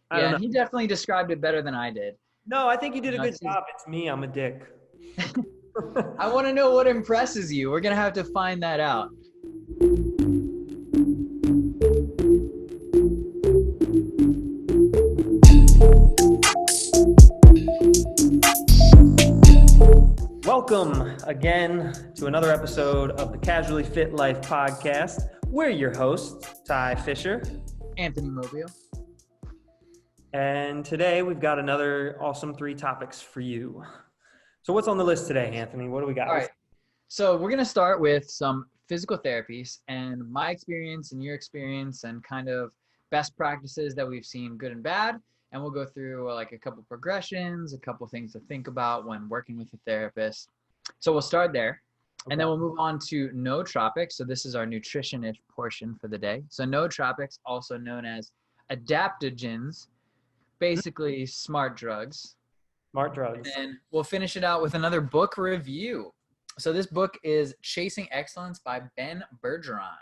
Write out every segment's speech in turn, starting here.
I don't Yeah, know. and he definitely described it better than I did. No, I think you did a You know, good job. It's me. I'm a dick. I want to know what impresses you. We're gonna have to find that out. Welcome again to another episode of the Casually Fit Life podcast. We're your hosts, Ty Fischer. Anthony Mobile. And today we've got another awesome 3 topics for you. So what's on the list today, Anthony? What do we got? All right. So we're gonna start with some physical therapies and my experience and your experience and kind of best practices that we've seen, good and bad. And we'll go through like a couple progressions, a couple things to think about when working with a therapist. So we'll start there. And then Okay. we'll move on to nootropics. So this is our nutrition-ish portion for the day. So nootropics, also known as adaptogens, basically smart drugs. Smart drugs. And we'll finish it out with another book review. So this book is Chasing Excellence by Ben Bergeron.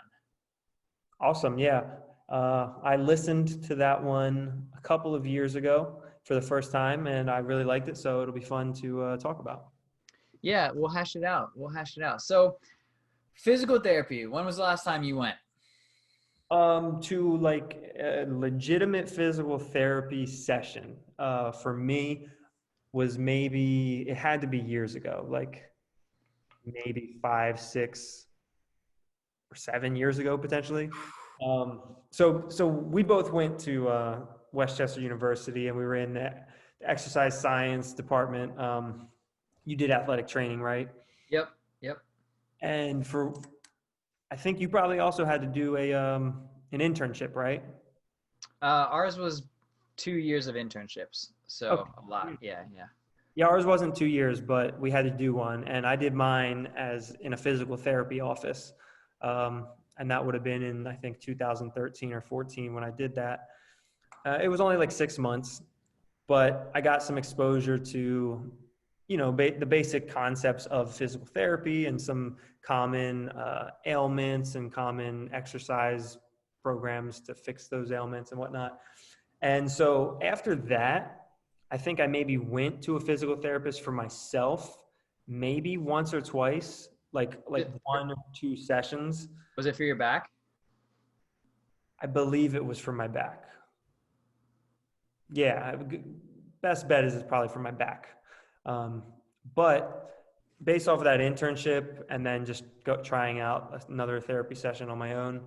Awesome. Yeah. I listened to that one a couple of years ago for the first time, and I really liked it. So it'll be fun to talk about. Yeah, we'll hash it out. We'll hash it out. So physical therapy, when was the last time you went? To like a legitimate physical therapy session, for me was maybe, it had to be years ago, like maybe 5, 6, or 7 years ago, potentially. So we both went to Westchester University, and we were in the exercise science department. You did athletic training, right? Yep, yep. And I think you probably also had to do an internship, right? Ours was 2 years of internships. So a lot. Okay. Yeah, yeah. Yeah, ours wasn't 2 years, but we had to do one, and I did mine as in a physical therapy office, and that would have been in, I think, 2013 or 14 when I did that. It was only like 6 months, but I got some exposure to, the basic concepts of physical therapy and some common ailments and common exercise programs to fix those ailments and whatnot. And so after that, I think I maybe went to a physical therapist for myself, maybe once or twice, like 1 or 2 sessions. Was it for your back? I believe it was for my back. Yeah, best bet is it's probably for my back. Um, but based off of that internship and then just trying out another therapy session on my own,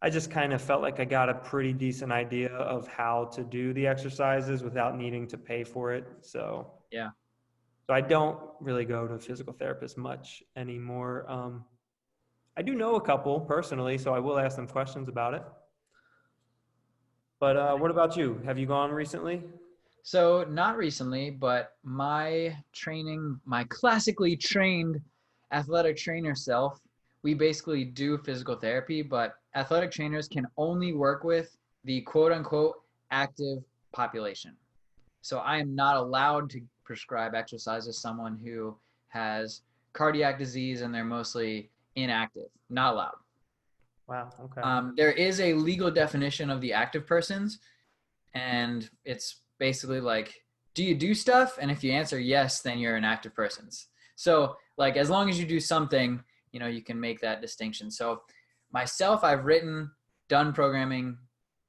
I just kind of felt like I got a pretty decent idea of how to do the exercises without needing to pay for it. Yeah. So I don't really go to a physical therapist much anymore. I do know a couple personally, so I will ask them questions about it. But what about you? Have you gone recently? So not recently, but my training, my classically trained athletic trainer self, we basically do physical therapy, but athletic trainers can only work with the quote unquote active population. So I am not allowed to prescribe exercise to someone who has cardiac disease and they're mostly inactive. Not allowed. Wow. Okay. There is a legal definition of the active persons, and it's basically like, do you do stuff? And if you answer yes, then you're an active person. So like, as long as you do something, you can make that distinction. So myself, I've written, done programming,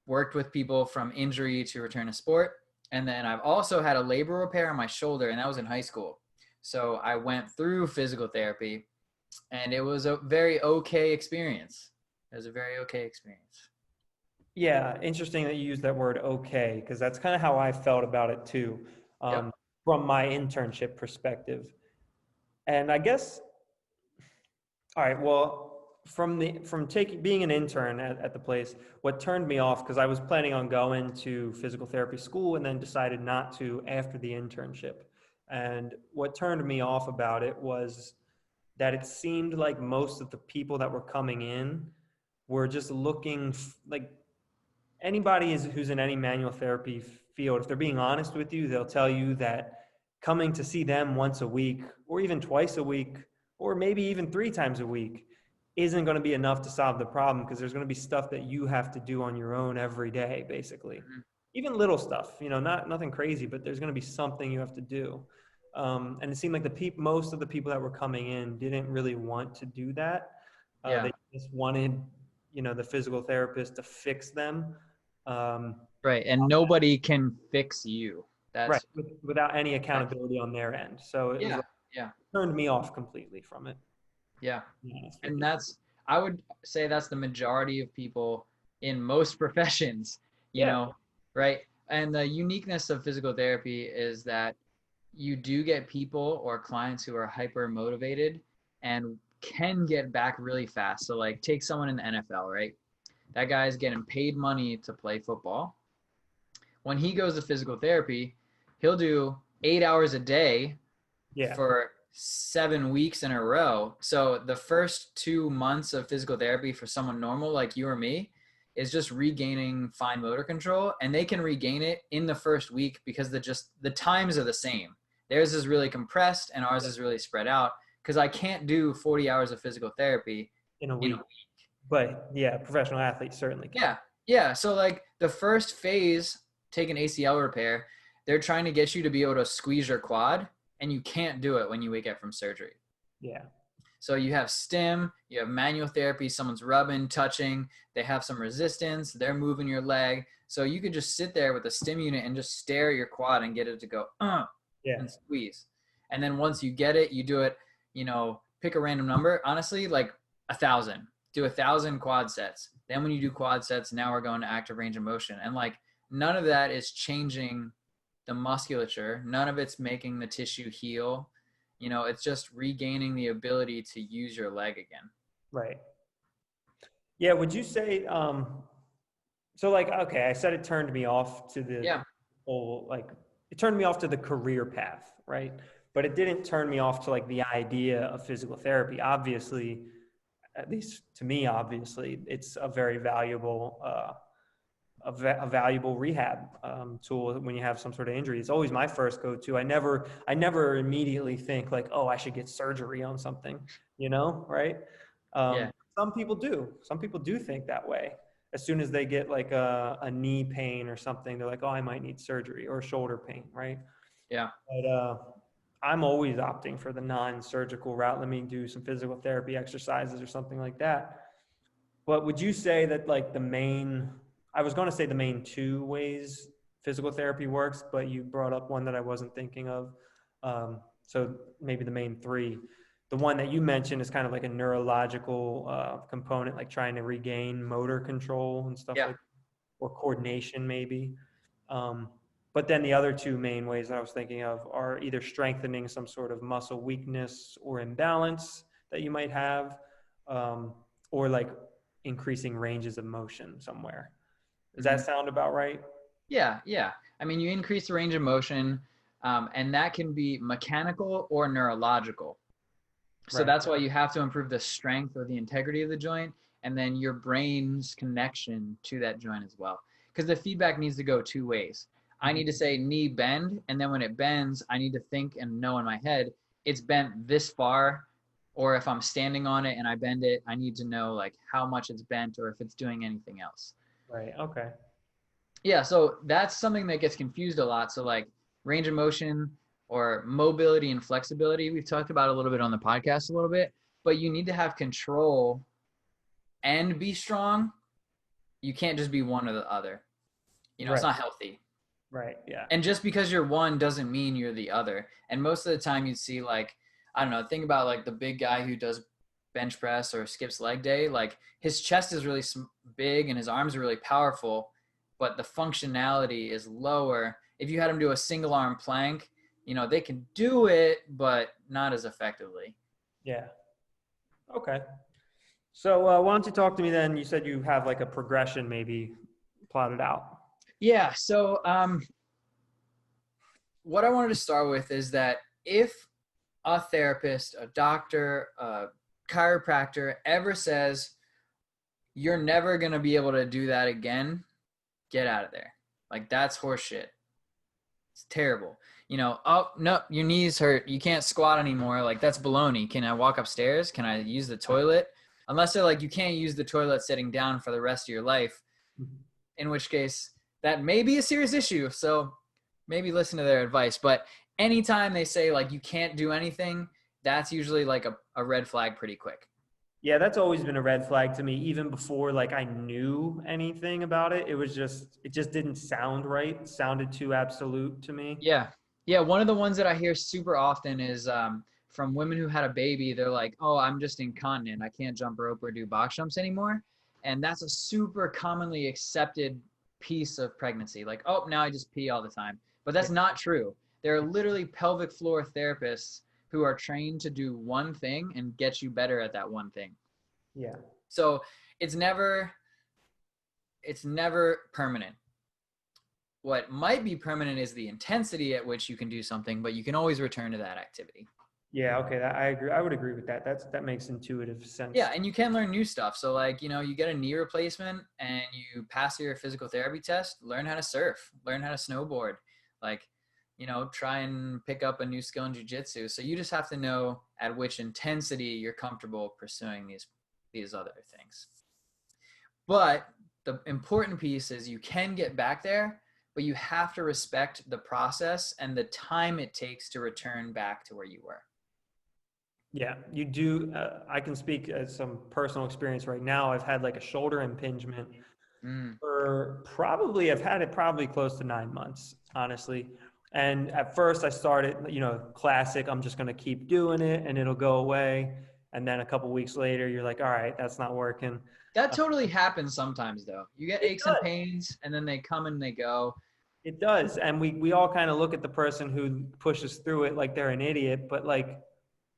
worked with people from injury to return to sport. And then I've also had a labor repair on my shoulder, and that was in high school. So I went through physical therapy, and it was a very okay experience. It was a very okay experience. Yeah, interesting that you use that word okay, because that's kind of how I felt about it too, Yep. um, from my internship perspective. And I guess, all right, well, from taking being an intern at the place, what turned me off, because I was planning on going to physical therapy school and then decided not to after the internship. And what turned me off about it was that it seemed like most of the people that were coming in were just looking like anybody who's in any manual therapy field, if they're being honest with you, they'll tell you that coming to see them once a week or even twice a week or maybe even 3 times a week isn't going to be enough to solve the problem, because there's going to be stuff that you have to do on your own every day, basically. even little stuff, nothing crazy, but there's going to be something you have to do. And it seemed like most of the people that were coming in didn't really want to do that. Yeah. They just wanted, the physical therapist to fix them. Right. And nobody can fix you. Right. That's Without any that, accountability on their end. So it was yeah. like, Yeah. turned me off completely from it. Yeah. To be honest with And you. I would say that's the majority of people in most professions, Yeah. right? And the uniqueness of physical therapy is that you do get people or clients who are hyper motivated and can get back really fast. So like take someone in the NFL, right? That guy's getting paid money to play football. When he goes to physical therapy, he'll do 8 hours a day Yeah. for 7 weeks in a row. So the first 2 months of physical therapy for someone normal like you or me is just regaining fine motor control, and they can regain it in the first week because the times are the same. Theirs is really compressed and ours is really spread out because I can't do 40 hours of physical therapy In a in a week. week. But yeah, professional athletes certainly can. Yeah. Yeah. So like the first phase, take an ACL repair, they're trying to get you to be able to squeeze your quad, and you can't do it when you wake up from surgery. Yeah. So you have stim, you have manual therapy, someone's rubbing, touching, they have some resistance, they're moving your leg. So you could just sit there with a stim unit and just stare at your quad and get it to go, Yeah. and squeeze. And then once you get it, you do it, pick a random number. Honestly, like 1,000. Do 1,000 quad sets. Then when you do quad sets, now we're going to active range of motion. And like none of that is changing the musculature. None of it's making the tissue heal. It's just regaining the ability to use your leg again. Right. Yeah. Would you say, so like, okay, I said it turned me off to the whole, like, it turned me off to the career path, right? But it didn't turn me off to like the idea of physical therapy. Obviously, at least to me, obviously, it's a very valuable, a valuable rehab tool when you have some sort of injury. It's always my first go-to. I never immediately think like, oh, I should get surgery on something, right? Yeah. Some people do. Some people do think that way. As soon as they get like a knee pain or something, they're like, oh, I might need surgery, or shoulder pain, right? Yeah. But I'm always opting for the non-surgical route. Let me do some physical therapy exercises or something like that. But would you say that like I was going to say the main two ways physical therapy works, but you brought up one that I wasn't thinking of. So maybe the main three. The one that you mentioned is kind of like a neurological component, like trying to regain motor control and stuff Yeah. like that, or coordination maybe. But then the other two main ways that I was thinking of are either strengthening some sort of muscle weakness or imbalance that you might have, or like increasing ranges of motion somewhere. Does that sound about right? Yeah. Yeah. I mean, you increase the range of motion, and that can be mechanical or neurological. So Right. that's why you have to improve the strength or the integrity of the joint, and then your brain's connection to that joint as well. Because the feedback needs to go two ways. I need to say knee bend, and then when it bends, I need to think and know in my head it's bent this far, or if I'm standing on it and I bend it, I need to know like how much it's bent or if it's doing anything else. Right. Okay. Yeah, so that's something that gets confused a lot. So like range of motion or mobility and flexibility, we've talked about a little bit on the podcast a little bit, but you need to have control and be strong. You can't just be one or the other. It's not healthy. Right. Yeah. And just because you're one doesn't mean you're the other. And most of the time you'd see like, I don't know, think about like the big guy who does bench press or skips leg day. Like his chest is really big and his arms are really powerful, but the functionality is lower. If you had him do a single arm plank, they can do it, but not as effectively. Yeah. Okay. So why don't you talk to me then? You said you have like a progression maybe plotted out. Yeah. So what I wanted to start with is that if a therapist, a doctor, a chiropractor ever says, you're never going to be able to do that again, get out of there. Like that's horseshit. It's terrible. Oh, no, your knees hurt. You can't squat anymore. Like that's baloney. Can I walk upstairs? Can I use the toilet? Unless they're like, you can't use the toilet sitting down for the rest of your life. In which case, that may be a serious issue. So maybe listen to their advice. But anytime they say like you can't do anything, that's usually like a red flag pretty quick. Yeah, that's always been a red flag to me, even before like I knew anything about it. It just didn't sound right. It sounded too absolute to me. Yeah. Yeah. One of the ones that I hear super often is from women who had a baby. They're like, oh, I'm just incontinent. I can't jump rope or do box jumps anymore. And that's a super commonly accepted piece of pregnancy. Like, oh, now I just pee all the time. But that's not true. There are literally pelvic floor therapists who are trained to do one thing and get you better at that one thing. Yeah. So it's never permanent. What might be permanent is the intensity at which you can do something, but you can always return to that activity. Yeah, okay, I agree. I would agree with that. That makes intuitive sense. Yeah, and you can learn new stuff. So like, you get a knee replacement and you pass your physical therapy test, learn how to surf, learn how to snowboard, like, try and pick up a new skill in jiu-jitsu. So you just have to know at which intensity you're comfortable pursuing these other things. But the important piece is you can get back there, but you have to respect the process and the time it takes to return back to where you were. Yeah, you do. I can speak as some personal experience right now. I've had like a shoulder impingement I've had it probably close to 9 months, honestly. And at first I started, classic, I'm just going to keep doing it and it'll go away. And then a couple weeks later, you're like, all right, that's not working. That totally happens sometimes though. You get aches and pains and then they come and they go. It does. And we all kind of look at the person who pushes through it like they're an idiot, but like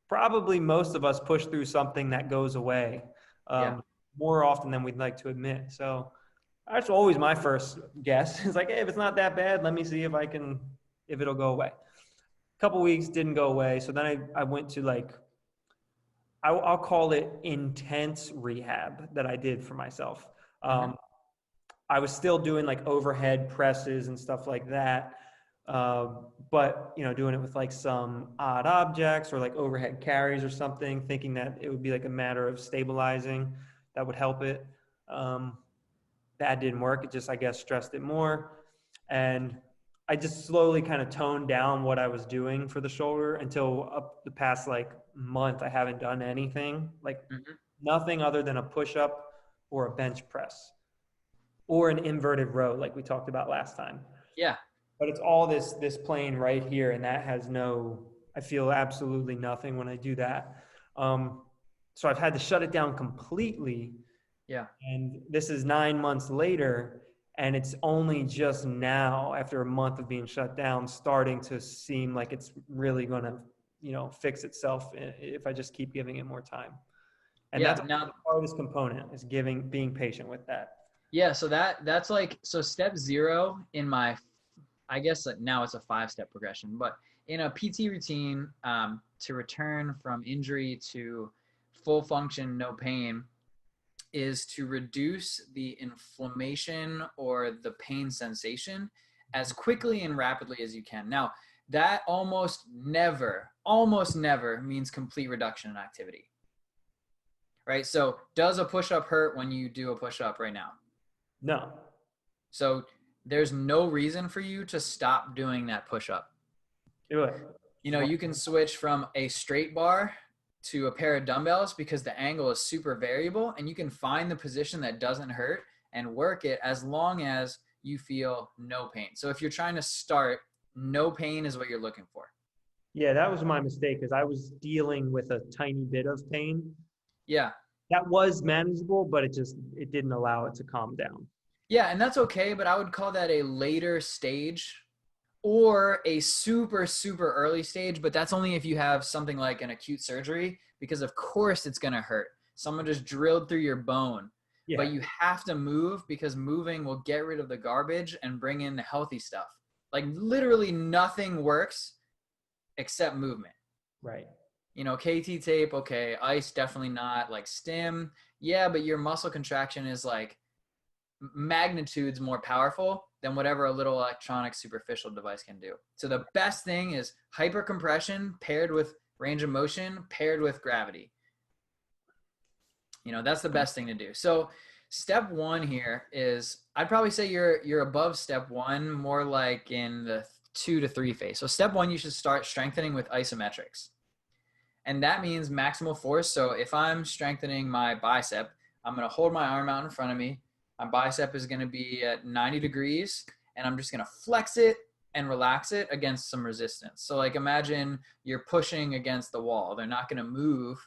probably most of us push through something that goes away more often than we'd like to admit. So that's always my first guess. It's like, hey, if it's not that bad, let me see if it'll go away. A couple weeks didn't go away. So then I went to I'll call it intense rehab that I did for myself. I was still doing like overhead presses and stuff like that. But doing it with like some odd objects or like overhead carries or something, thinking that it would be like a matter of stabilizing that would help it. That didn't work. It just, I guess, stressed it more. And I just slowly kind of toned down what I was doing for the shoulder until up the past like month, I haven't done anything, like nothing other than a push-up or a bench press or an inverted row like we talked about last time. Yeah. But it's all this plane right here, and that has I feel absolutely nothing when I do that. So I've had to shut it down completely. Yeah. And this is 9 months later, and it's only just now, after a month of being shut down, starting to seem like it's really going to, fix itself if I just keep giving it more time. And that's the hardest component is being patient with that. Yeah. So that's so step 0 in my, I guess now it's a 5-step progression, but in a PT routine, to return from injury to full function, no pain, is to reduce the inflammation or the pain sensation as quickly and rapidly as you can. Now, that almost never means complete reduction in activity, right? So does a push-up hurt when you do a push-up right now? No. So there's no reason for you to stop doing that push-up. Do it. You can switch from a straight bar to a pair of dumbbells because the angle is super variable, and you can find the position that doesn't hurt and work it as long as you feel no pain. So if you're trying to start, no pain is what you're looking for. Yeah, that was my mistake because I was dealing with a tiny bit of pain. Yeah. That was manageable, but it didn't allow it to calm down. Yeah, and that's okay, but I would call that a later stage or a super, super early stage, but that's only if you have something like an acute surgery, because of course it's going to hurt. Someone just drilled through your bone, but you have to move because moving will get rid of the garbage and bring in the healthy stuff. Like literally nothing works except movement. Right. KT tape, okay. Ice, definitely not. Like stim, yeah, but your muscle contraction is like magnitudes more powerful than whatever a little electronic superficial device can do. So the best thing is hypercompression paired with range of motion paired with gravity. That's the best thing to do. So Step one here is, I'd probably say you're above step one, more like in the 2 to 3 phase. So step one, you should start strengthening with isometrics. And that means maximal force. So if I'm strengthening my bicep, I'm going to hold my arm out in front of me. My bicep is going to be at 90 degrees, and I'm just going to flex it and relax it against some resistance. So like imagine you're pushing against the wall. They're not going to move,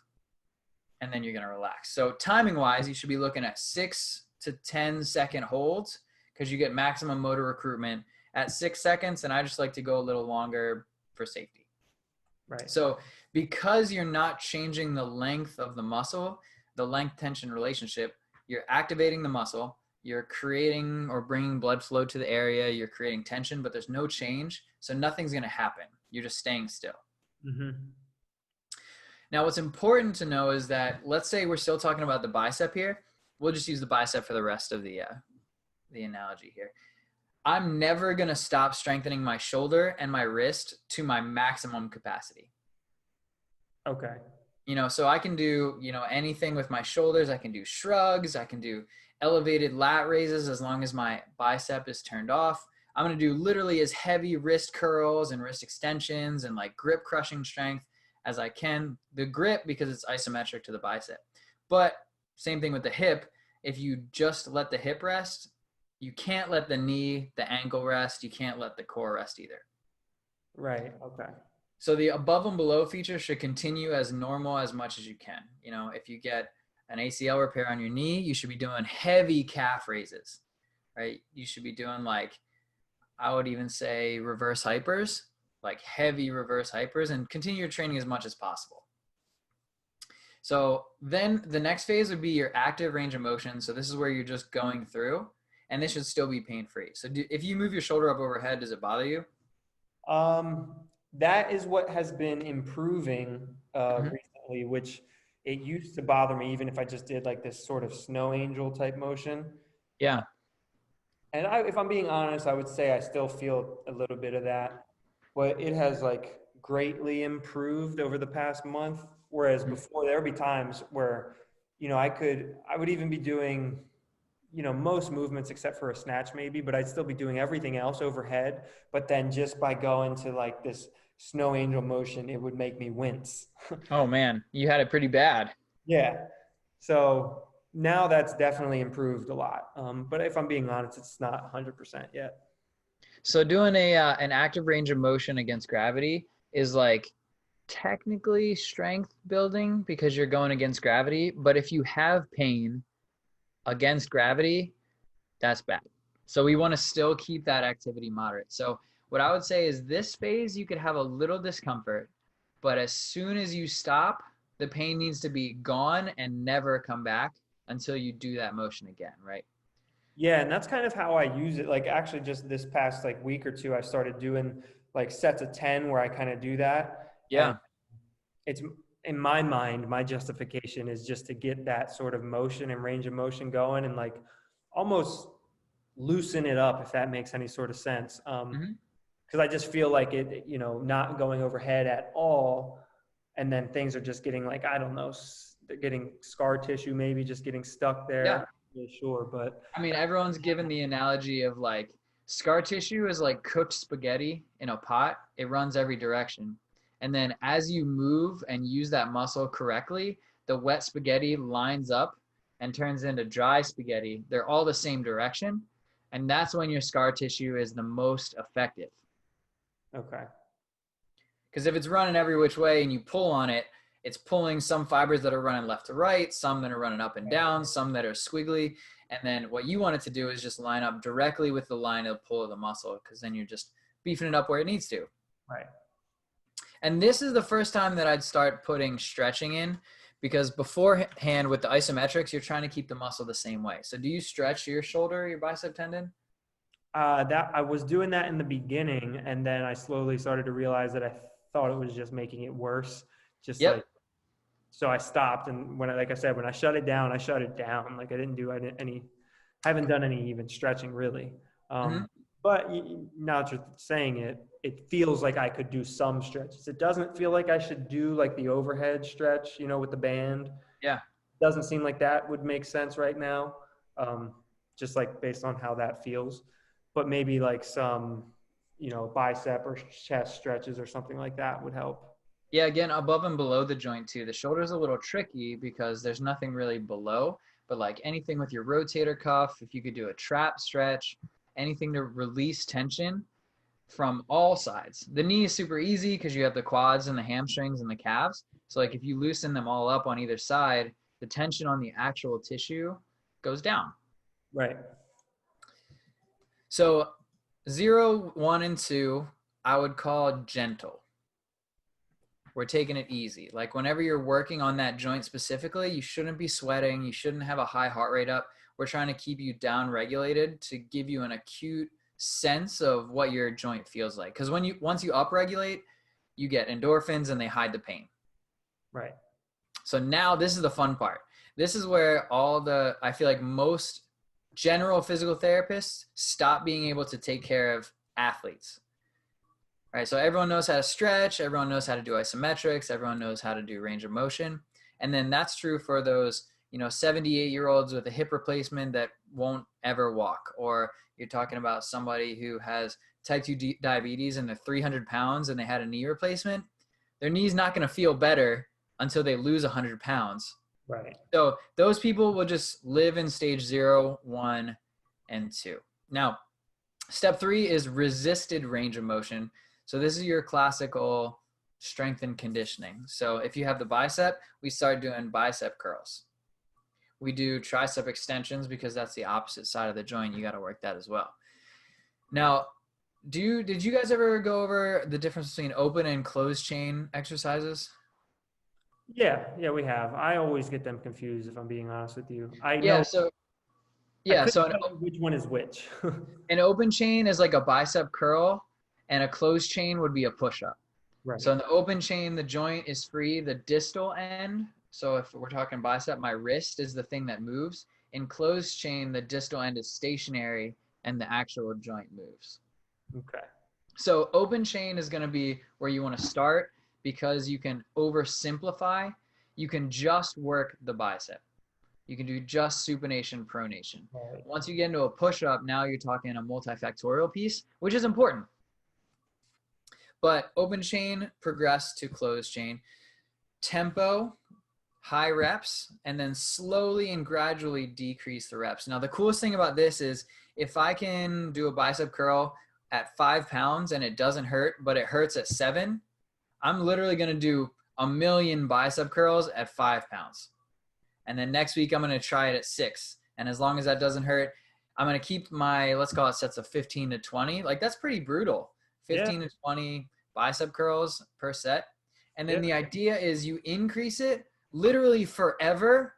and then you're going to relax. So timing wise, you should be looking at 6 to 10 second holds, because you get maximum motor recruitment at 6 seconds. And I just like to go a little longer for safety. Right. So because you're not changing the length of the muscle, the length tension relationship, you're activating the muscle, you're creating or bringing blood flow to the area, you're creating tension, but there's no change. So nothing's going to happen. You're just staying still. Mm-hmm. Now, what's important to know is that, let's say we're still talking about the bicep here. We'll just use the bicep for the rest of the analogy here. I'm never going to stop strengthening my shoulder and my wrist to my maximum capacity. Okay. So I can do, anything with my shoulders. I can do shrugs. I can do elevated lat raises as long as my bicep is turned off. I'm going to do literally as heavy wrist curls and wrist extensions and like grip crushing strength as I can. The grip, because it's isometric to the bicep. But same thing with the hip. If you just let the hip rest, you can't let the knee, the ankle rest. You can't let the core rest either. Right. Okay. So the above and below feature should continue as normal as much as you can. If you get an ACL repair on your knee, you should be doing heavy calf raises, right? You should be doing I would even say reverse hypers, like heavy reverse hypers, and continue your training as much as possible. So then the next phase would be your active range of motion. So this is where you're just going through, and this should still be pain-free. So if you move your shoulder up overhead, does it bother you? That is what has been improving recently, which it used to bother me even if I just did like this sort of snow angel type motion. Yeah. And if I'm being honest, I would say I still feel a little bit of that, but it has like greatly improved over the past month. Whereas before, there would be times where, I would even be doing, most movements except for a snatch maybe, but I'd still be doing everything else overhead. But then just by going to like this snow angel motion, it would make me wince. Oh man, you had it pretty bad. Yeah. So now that's definitely improved a lot. But if I'm being honest, it's not 100% yet. So doing an active range of motion against gravity is like technically strength building because you're going against gravity. But if you have pain against gravity, that's bad. So we want to still keep that activity moderate. So what I would say is this phase, you could have a little discomfort, but as soon as you stop, the pain needs to be gone and never come back until you do that motion again, right? Yeah, and that's kind of how I use it. Like actually just this past like week or two, I started doing like sets of 10 where I kind of do that. Yeah. And it's in my mind, my justification is just to get that sort of motion and range of motion going and like almost loosen it up, if that makes any sort of sense. Because I just feel like it, not going overhead at all. And then things are just getting like, I don't know, they're getting scar tissue, maybe just getting stuck there. Yeah. I'm not really sure, but I mean, everyone's given the analogy of like scar tissue is like cooked spaghetti in a pot. It runs every direction. And then as you move and use that muscle correctly, the wet spaghetti lines up and turns into dry spaghetti. They're all the same direction. And that's when your scar tissue is the most effective. okay. Because if it's running every which way and you pull on it, it's pulling some fibers that are running left to right, some that are running up and down, some that are squiggly. And then what you want it to do is just line up directly with the line of pull of the muscle, because then you're just beefing it up where it needs to. Right. And this is the first time that I'd start putting stretching in, because beforehand with the isometrics, you're trying to keep the muscle the same way. So do you stretch your shoulder, your bicep tendon? That I was doing that in the beginning, and then I slowly started to realize that I thought it was just making it worse. So I stopped, and when I said, when I shut it down, I shut it down. Like I haven't done any even stretching really. But now that you're saying it, it feels like I could do some stretches. It doesn't feel like I should do like the overhead stretch, with the band. Yeah. Doesn't seem like that would make sense right now. just like based on how that feels. But maybe like some, bicep or chest stretches or something like that would help. Yeah, again, above and below the joint too. The shoulder's a little tricky because there's nothing really below, but like anything with your rotator cuff, if you could do a trap stretch, anything to release tension from all sides. The knee is super easy because you have the quads and the hamstrings and the calves. So like if you loosen them all up on either side, the tension on the actual tissue goes down. Right. So 0, 1, and 2, I would call gentle. We're taking it easy. Like whenever you're working on that joint specifically, you shouldn't be sweating. You shouldn't have a high heart rate up. We're trying to keep you down regulated to give you an acute sense of what your joint feels like. Because once you upregulate, you get endorphins and they hide the pain. Right. So now this is the fun part. This is where I feel like most general physical therapists stop being able to take care of athletes. Right, so everyone knows how to stretch, everyone knows how to do isometrics, everyone knows how to do range of motion. And then that's true for those, 78-year-olds with a hip replacement that won't ever walk. Or you're talking about somebody who has type 2 diabetes and they're 300 pounds and they had a knee replacement. Their knee's not going to feel better until they lose 100 pounds. Right. So those people will just live in stage 0, 1, and 2. Now, step 3 is resisted range of motion. So this is your classical strength and conditioning. So if you have the bicep, we start doing bicep curls. We do tricep extensions because that's the opposite side of the joint. You got to work that as well. Now, did you guys ever go over the difference between open and closed chain exercises? Yeah, we have. I always get them confused if I'm being honest with you. I So couldn't so tell you which one is which. an open chain is like a bicep curl, and a closed chain would be a push-up. Right. So in the open chain, the joint is free, the distal end. So if we're talking bicep, my wrist is the thing that moves. In closed chain, the distal end is stationary and the actual joint moves. Okay. So open chain is going to be where you want to start because you can oversimplify. You can just work the bicep. You can do just supination, pronation. Right. Once you get into a push-up, now you're talking a multifactorial piece, which is important. But open chain, progress to closed chain. Tempo, high reps, and then slowly and gradually decrease the reps. Now, the coolest thing about this is if I can do a bicep curl at 5 pounds and it doesn't hurt, but it hurts at 7, I'm literally going to do 1,000,000 bicep curls at 5 pounds. And then next week, I'm going to try it at 6. And as long as that doesn't hurt, I'm going to keep my, let's call it sets of 15 to 20. Like that's pretty brutal. 15 to 20 bicep curls per set. And then the idea is you increase it literally forever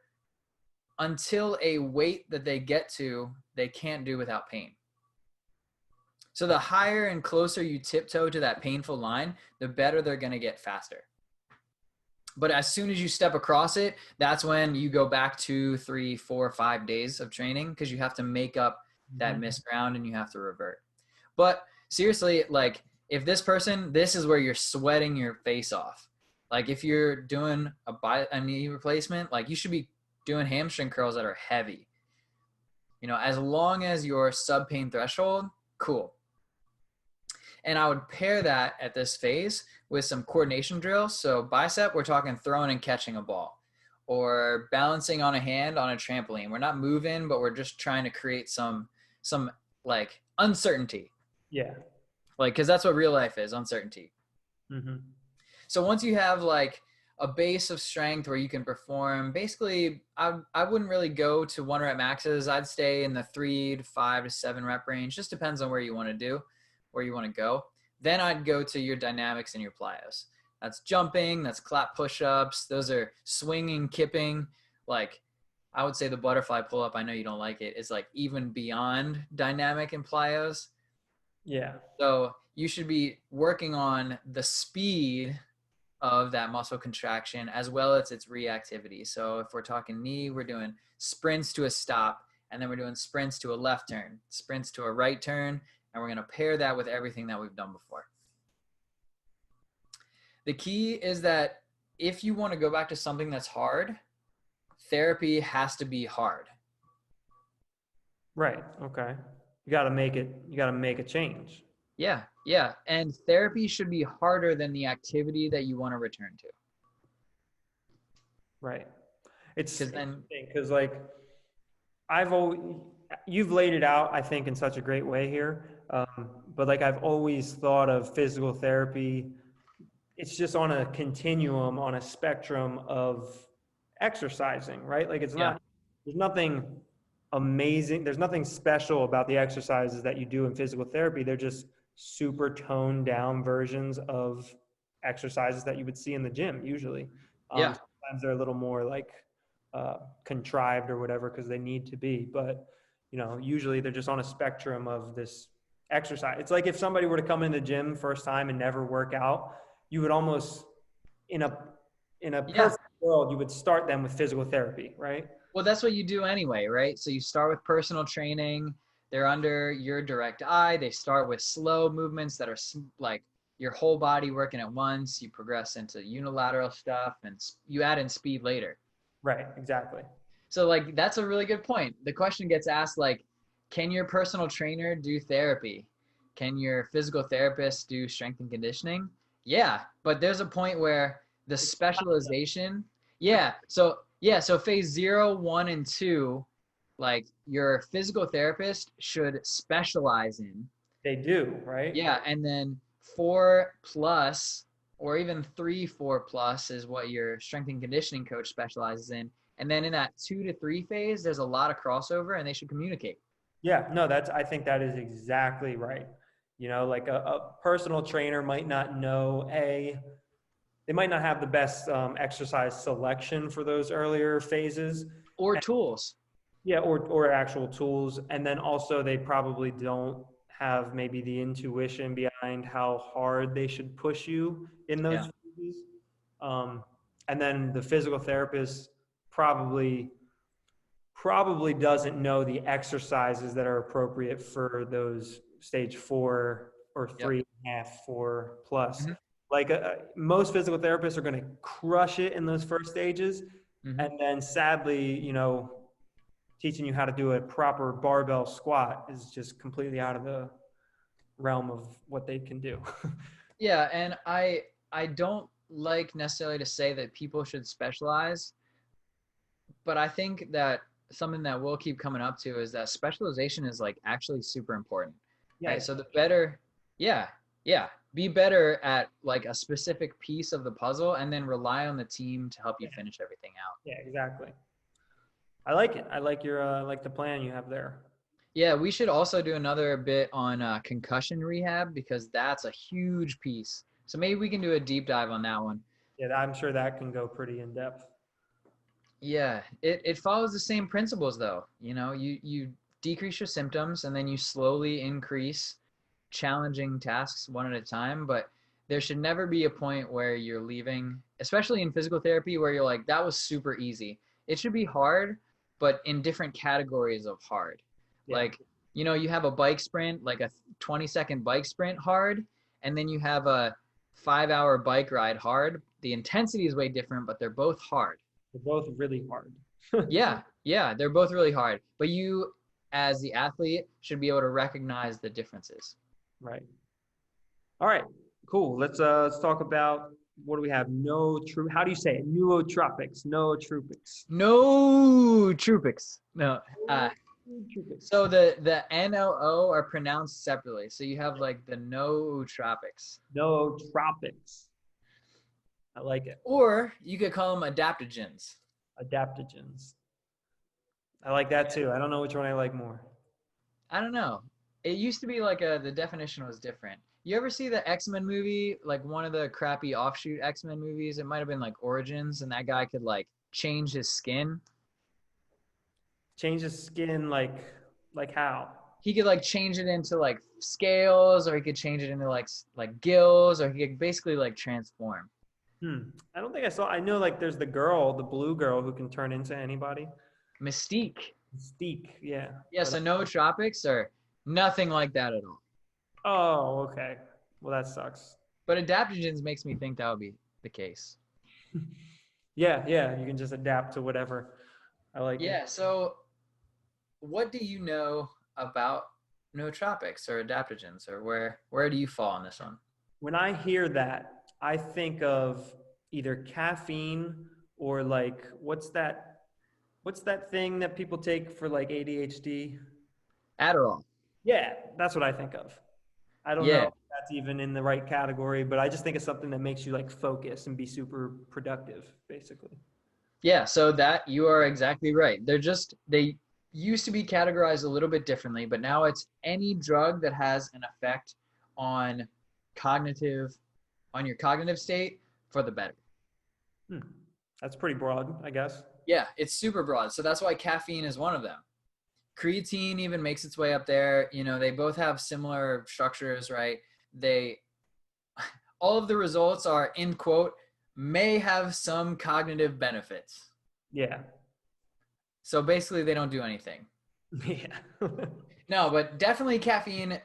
until a weight that they get to, they can't do without pain. So the higher and closer you tiptoe to that painful line, the better they're going to get faster. But as soon as you step across it, that's when you go back 2, 3, 4, 5 days of training because you have to make up that missed ground and you have to revert. But seriously, like if this is where you're sweating your face off. Like if you're doing a knee replacement, like you should be doing hamstring curls that are heavy. As long as your sub pain threshold, cool. And I would pair that at this phase with some coordination drills. So bicep, we're talking throwing and catching a ball or balancing on a hand on a trampoline. We're not moving, but we're just trying to create some like uncertainty. Yeah. Like, cause that's what real life is, uncertainty. Mm-hmm. So once you have like a base of strength where you can perform, basically I wouldn't really go to 1 rep maxes. I'd stay in the 3 to 5 to 7 rep range. Just depends on where you want to go. Then I'd go to your dynamics and your plyos. That's jumping, that's clap push-ups. Those are swinging, kipping. Like I would say the butterfly pull-up, I know you don't like it, is like even beyond dynamic and plyos. Yeah. So you should be working on the speed of that muscle contraction as well as its reactivity. So if we're talking knee, we're doing sprints to a stop, and then we're doing sprints to a left turn, sprints to a right turn, and we're going to pair that with everything that we've done before. The key is that if you want to go back to something that's hard, therapy has to be hard. Right. Okay. You got to make it. You got to make a change. Yeah, yeah. And therapy should be harder than the activity that you want to return to. Right. It's Because then, interesting because like I've always, you've laid it out, I think, in such a great way here. But like I've always thought of physical therapy, it's just on a continuum, on a spectrum of exercising, right? Like it's yeah, not, there's nothing amazing, there's nothing special about the exercises that you do in physical therapy. They're just super toned down versions of exercises that you would see in the gym usually. yeah, Sometimes they're a little more like contrived or whatever because they need to be, but usually they're just on a spectrum of this exercise. It's like if somebody were to come in the gym first time and never work out, you would almost in a yeah. perfect world you would start them with physical therapy, right? Well, that's what you do anyway, right? So you start with personal training. They're under your direct eye. They start with slow movements that are like your whole body working at once. You progress into unilateral stuff and you add in speed later. Right, exactly. So like that's a really good point. The question gets asked like, can your personal trainer do therapy? Can your physical therapist do strength and conditioning? Yeah, but there's a point where the specialization, so phase 0, 1, and 2, like your physical therapist should specialize in. They do, right? Yeah, and then 4 plus or even 3, 4 plus is what your strength and conditioning coach specializes in. And then in that 2 to 3 phase, there's a lot of crossover and they should communicate. Yeah, no, I think that is exactly right. Like a personal trainer might not know they might not have the best exercise selection for those earlier phases. Or tools. Yeah, or actual tools. And then also they probably don't have maybe the intuition behind how hard they should push you in Yeah. those phases. And then the physical therapist probably doesn't know the exercises that are appropriate for those stage 4 or Yep. 3.5, 4 plus. Mm-hmm. Like most physical therapists are going to crush it in those first stages. Mm-hmm. And then sadly, teaching you how to do a proper barbell squat is just completely out of the realm of what they can do. Yeah, and I don't like necessarily to say that people should specialize, but I think that something that we'll keep coming up to is that specialization is like actually super important. Yeah, Right? So the better, yeah, yeah, be better at like a specific piece of the puzzle and then rely on the team to help you finish everything out. yeah, exactly. I like it. I like your like the plan you have there. Yeah, we should also do another bit on concussion rehab because that's a huge piece. So maybe we can do a deep dive on that one. Yeah, I'm sure that can go pretty in depth. Yeah, it follows the same principles though. You decrease your symptoms and then you slowly increase challenging tasks one at a time, but there should never be a point where you're leaving, especially in physical therapy, where you're like, that was super easy. It should be hard, but in different categories of hard. Yeah. Like, you have a bike sprint, like a 20-second bike sprint hard, and then you have a 5-hour bike ride hard. The intensity is way different, but they're both hard. They're both really hard. Yeah, they're both really hard. But you, as the athlete, should be able to recognize the differences. Right. All right. Cool. Let's talk about what do we have? How do you say it? Nootropics. Nootropics. Nootropics. No. Nootropics. So the NOO are pronounced separately. So you have like the nootropics. Nootropics. I like it. Or you could call them adaptogens. Adaptogens. I like that too. I don't know which one I like more. I don't know. It used to be like the definition was different. You ever see the X-Men movie, like one of the crappy offshoot X-Men movies? It might have been like Origins, and that guy could like change his skin. Change his skin like how? He could like change it into like scales, or he could change it into like gills, or he could basically like transform. I don't think I saw. I know like there's the blue girl who can turn into anybody. Mystique. Mystique, yeah. Yeah, so nootropics are nothing like that at all. Oh, okay. Well, that sucks. But adaptogens makes me think that would be the case. Yeah. You can just adapt to whatever. I like it. Yeah, so what do you know about nootropics or adaptogens, or where do you fall on this one? When I hear that, I think of either caffeine or like what's that thing that people take for like ADHD? Adderall. Yeah, that's what I think of. I don't know Yeah. if that's even in the right category, but I just think it's something that makes you like focus and be super productive, basically. Yeah, so that you are exactly right. They used to be categorized a little bit differently, but now it's any drug that has an effect on cognitive on your cognitive state for the better. Hmm. That's pretty broad, I guess. Yeah, it's super broad. So that's why caffeine is one of them. Creatine even makes its way up there. You know, they both have similar structures, right? They all of the results are in quote may have some cognitive benefits. Yeah. So basically they don't do anything. Yeah. No, but definitely caffeine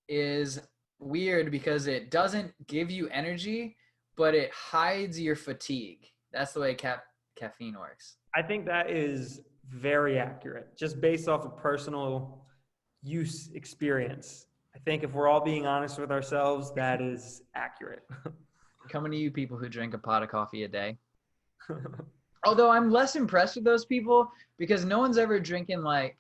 is weird because it doesn't give you energy, but it hides your fatigue. That's the way caffeine works. I think that is very accurate, just based off of personal use experience. I think if we're all being honest with ourselves, that is accurate. Coming to you people who drink a pot of coffee a day. Although I'm less impressed with those people because no one's ever drinking like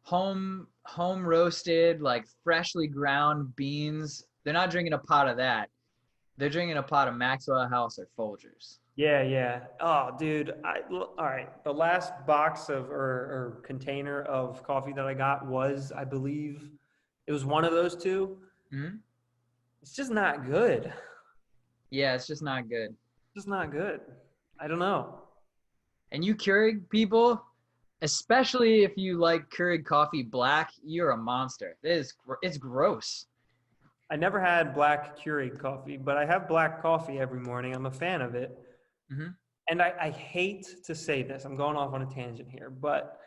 home roasted, like freshly ground beans. They're not drinking a pot of that. They're drinking a pot of Maxwell House or Folgers. Yeah, yeah. Oh, dude. All right. The last box of or container of coffee that I got was, I believe, it was one of those two. Mm-hmm. It's just not good. It's Yeah, it's just not good. just not good. I don't know. And you Keurig people, especially if you like Keurig coffee black, you're a monster. It's gross. I never had black Keurig coffee, but I have black coffee every morning. I'm a fan of it. Mm-hmm. And I hate to say this. I'm going off on a tangent here, but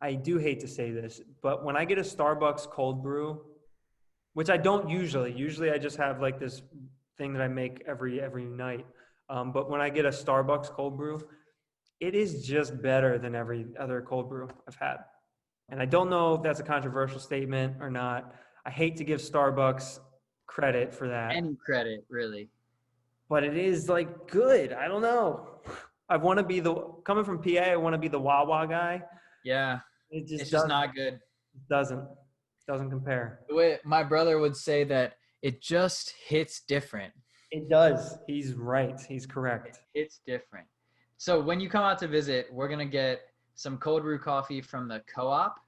I do hate to say this. But when I get a Starbucks cold brew, which I don't usually I just have like this thing that I make every night. But when I get a Starbucks cold brew, it is just better than every other cold brew I've had. And I don't know if that's a controversial statement or not. I hate to give Starbucks credit for that, Any credit, really. but it is like good. I don't know. I want to be the coming from PA. I want to be the Wawa guy. Yeah, It it's just just not good. doesn't compare. The way my brother would say that it just hits different. It does. He's right. He's correct. It's different. So when you come out to visit, we're gonna get some cold brew coffee from the co-op,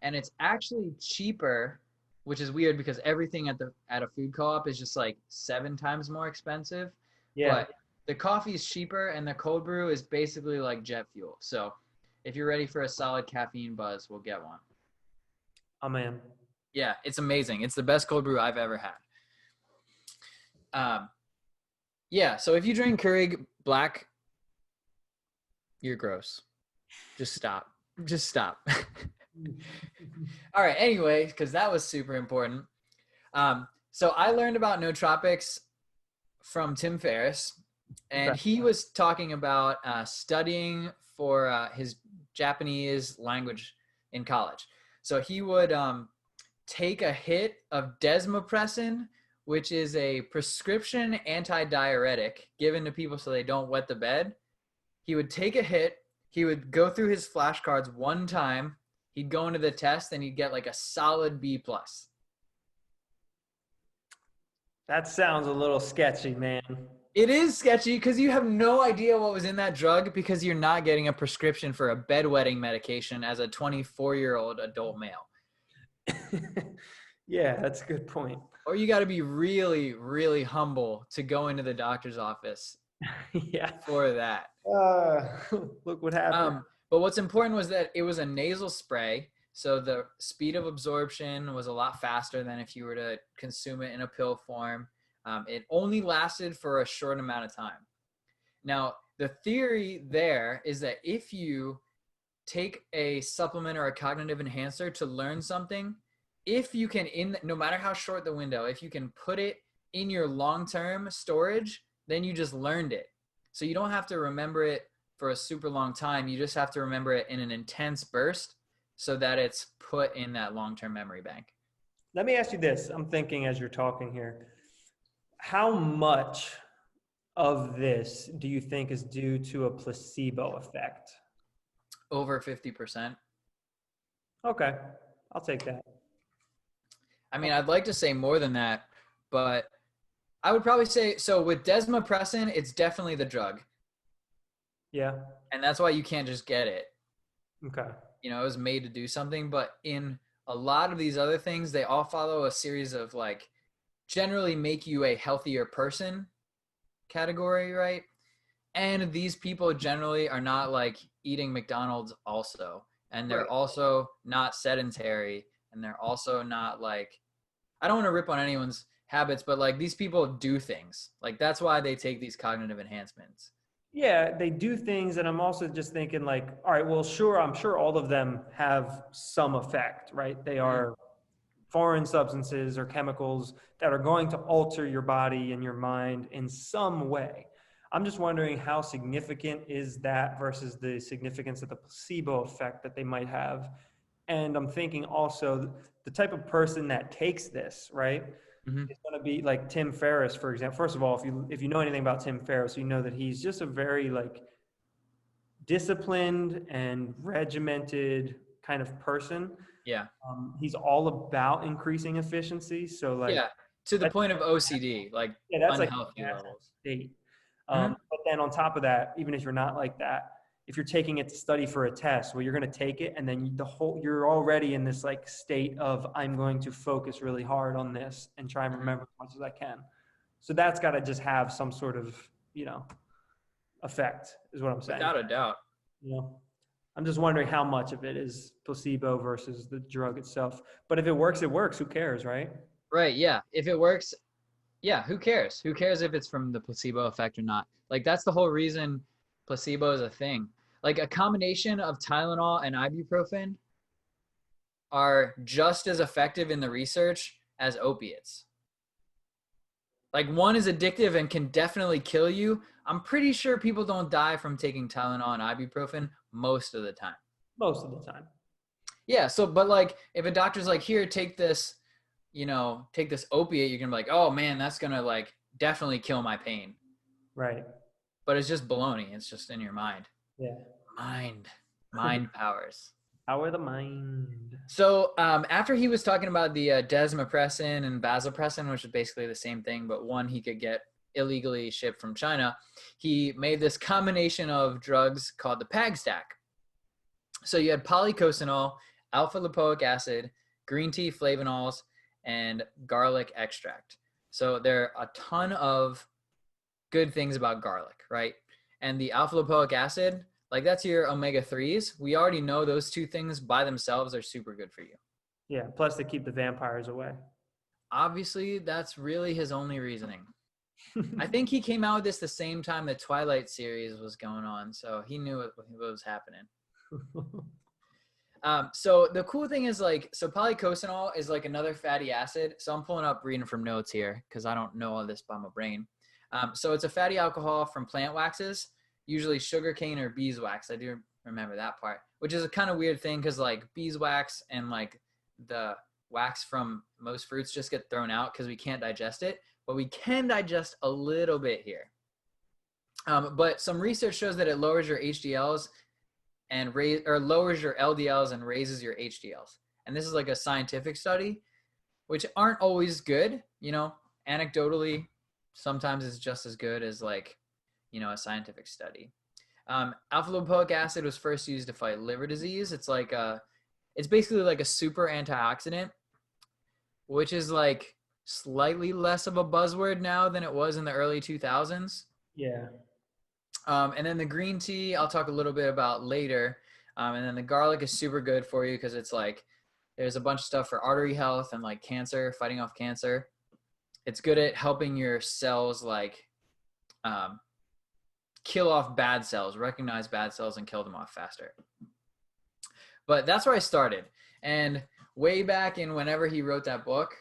and it's actually cheaper, which is weird because everything at a food co-op is just like 7 times more expensive. Yeah. But the coffee is cheaper, and the cold brew is basically like jet fuel. So if you're ready for a solid caffeine buzz, we'll get one. Oh man. Yeah, it's amazing. It's the best cold brew I've ever had. Yeah, so if you drink Keurig black, you're gross. Just stop. Just stop. All right, anyway, because that was super important. So I learned about nootropics from Tim Ferriss, and he was talking about studying for his Japanese language in college. So he would take a hit of desmopressin, which is a prescription antidiuretic given to people so they don't wet the bed. He would take a hit. He would go through his flashcards one time. He'd go into the test and he'd get like a solid B+. That sounds a little sketchy, man. It is sketchy because you have no idea what was in that drug because you're not getting a prescription for a bedwetting medication as a 24-year-old adult male. Yeah, that's a good point. Or you got to be really, really humble to go into the doctor's office Yeah. for that. Look what happened. But what's important was that it was a nasal spray, so the speed of absorption was a lot faster than if you were to consume it in a pill form. It only lasted for a short amount of time. Now, the theory there is that if you take a supplement or a cognitive enhancer to learn something, if you can, no matter how short the window, if you can put it in your long-term storage, then you just learned it. So you don't have to remember it for a super long time. You just have to remember it in an intense burst. so that it's put in that long-term memory bank. Let me ask you this. I'm thinking as you're talking here, how much of this do you think is due to a placebo effect? Over 50%. Okay, I'll take that. I mean, I'd like to say more than that, but I would probably say, so with desmopressin, it's definitely the drug. Yeah. And that's why you can't just get it. Okay. You know, it was made to do something, but in a lot of these other things, they all follow a series of like generally make you a healthier person category, right? And these people generally are not like eating McDonald's also. And they're Right. also not sedentary. And they're also not like, I don't want to rip on anyone's habits, but like these people do things. Like that's why they take these cognitive enhancements. Yeah, they do things, and I'm also just thinking like, all right, well, sure, I'm sure all of them have some effect, right? They are foreign substances or chemicals that are going to alter your body and your mind in some way. I'm just wondering how significant is that versus the significance of the placebo effect that they might have. And I'm thinking also the type of person that takes this, right? Mm-hmm. It's going to be like Tim Ferriss, for example. First of all, if you know anything about Tim Ferriss, you know that he's just a very like disciplined and regimented kind of person. Yeah. He's all about increasing efficiency. So like, Yeah. To the that's, point of OCD, like yeah, that's like unhealthy a levels. state. Mm-hmm. But then on top of that, even if you're not like that, if you're taking it to study for a test, well, you're going to take it, and then you're already in this like state of I'm going to focus really hard on this and try and remember as much as I can. So that's got to just have some sort of effect, is what I'm saying. Without a doubt. I'm just wondering how much of it is placebo versus the drug itself. But if it works, it works. Who cares, right? Right. Yeah. If it works, yeah, who cares? Who cares if it's from the placebo effect or not? Like that's the whole reason placebo is a thing. Like a combination of Tylenol and ibuprofen are just as effective in the research as opiates. Like one is addictive and can definitely kill you. I'm pretty sure people don't die from taking Tylenol and ibuprofen most of the time. Most of the time. Yeah. So, but like if a doctor's like, here, take this, take this opiate, you're going to be like, oh man, that's going to like definitely kill my pain. Right. But it's just baloney. It's just in your mind. Yeah. Mind powers. Power of the mind. So after he was talking about the desmopressin and vasopressin, which is basically the same thing, but one he could get illegally shipped from China, he made this combination of drugs called the PAG stack. So you had polycosanol, alpha lipoic acid, green tea flavonols, and garlic extract. So there are a ton of good things about garlic, right? And the alpha lipoic acid, like that's your omega-3s. We already know those two things by themselves are super good for you. Yeah, plus they keep the vampires away. Obviously, that's really his only reasoning. I think he came out with this the same time the Twilight series was going on, so he knew what was happening. So the cool thing is so polycosanol is like another fatty acid. So I'm pulling up reading from notes here because I don't know all this by my brain. So it's a fatty alcohol from plant waxes, usually sugarcane or beeswax. I do remember that part, which is a kind of weird thing because like beeswax and like the wax from most fruits just get thrown out because we can't digest it, but we can digest a little bit here. But some research shows that it lowers your HDLs and lowers your LDLs and raises your HDLs. And this is like a scientific study, which aren't always good. Anecdotally, sometimes it's just as good as a scientific study. Alpha lipoic acid was first used to fight liver disease. It's basically like a super antioxidant, which is like slightly less of a buzzword now than it was in the early 2000s. Yeah. And then the green tea, I'll talk a little bit about later. And then the garlic is super good for you because it's like there's a bunch of stuff for artery health and like cancer, fighting off cancer. It's good at helping your cells kill off bad cells, recognize bad cells and kill them off faster. But that's where I started. And way back in whenever he wrote that book,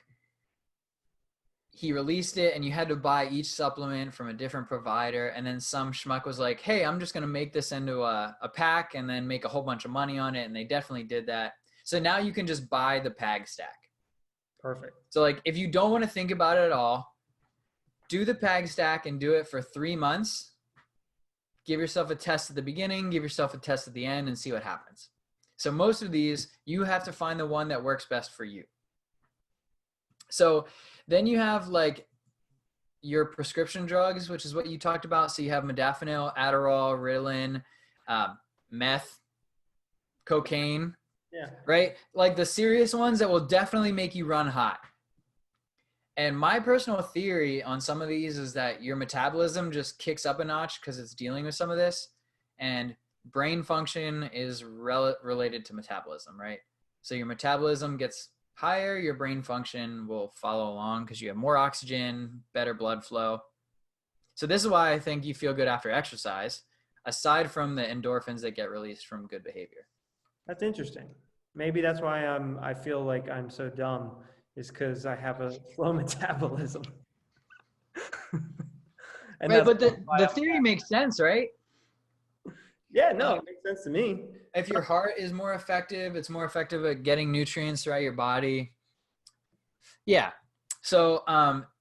he released it and you had to buy each supplement from a different provider. And then some schmuck was like, hey, I'm just going to make this into a pack and then make a whole bunch of money on it. And they definitely did that. So now you can just buy the PAG stack. Perfect. So like if you don't want to think about it at all, do the PAG stack and do it for 3 months. Give yourself a test at the beginning, give yourself a test at the end, and see what happens. So most of these, you have to find the one that works best for you. So then you have like your prescription drugs, which is what you talked about. So you have modafinil, Adderall, Ritalin, meth, cocaine, right? Like the serious ones that will definitely make you run hot. And my personal theory on some of these is that your metabolism just kicks up a notch because it's dealing with some of this. And brain function is related to metabolism, right? So your metabolism gets higher, your brain function will follow along because you have more oxygen, better blood flow. So this is why I think you feel good after exercise, aside from the endorphins that get released from good behavior. That's interesting. Maybe that's why I feel like I'm so dumb, is because I have a slow metabolism. And right, but the theory makes sense, right? Yeah, no, it makes sense to me. If your heart is more effective, it's more effective at getting nutrients throughout your body. Yeah. So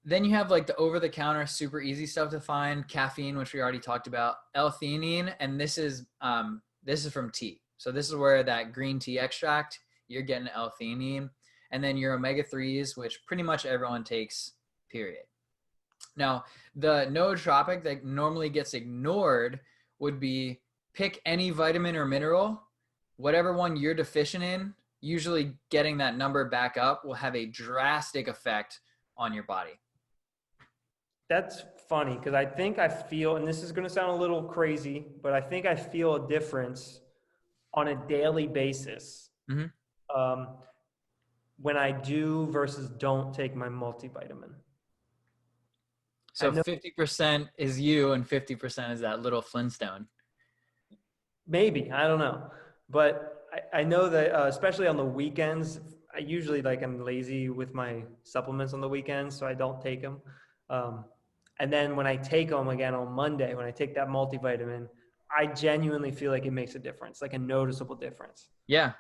then you have like the over-the-counter, super easy stuff to find. Caffeine, which we already talked about. L-theanine, and this is from tea. So this is where that green tea extract, you're getting L-theanine. And then your omega-3s, which pretty much everyone takes, period. Now, the nootropic that normally gets ignored would be pick any vitamin or mineral, whatever one you're deficient in, usually getting that number back up will have a drastic effect on your body. That's funny because I think I feel, and this is going to sound a little crazy, but I think I feel a difference on a daily basis when I do versus don't take my multivitamin. So 50% is you and 50% is that little Flintstone. Maybe, I don't know. But I know that especially on the weekends, I usually I'm lazy with my supplements on the weekends, so I don't take them. And then when I take them again on Monday, when I take that multivitamin, I genuinely feel like it makes a difference, like a noticeable difference. Yeah.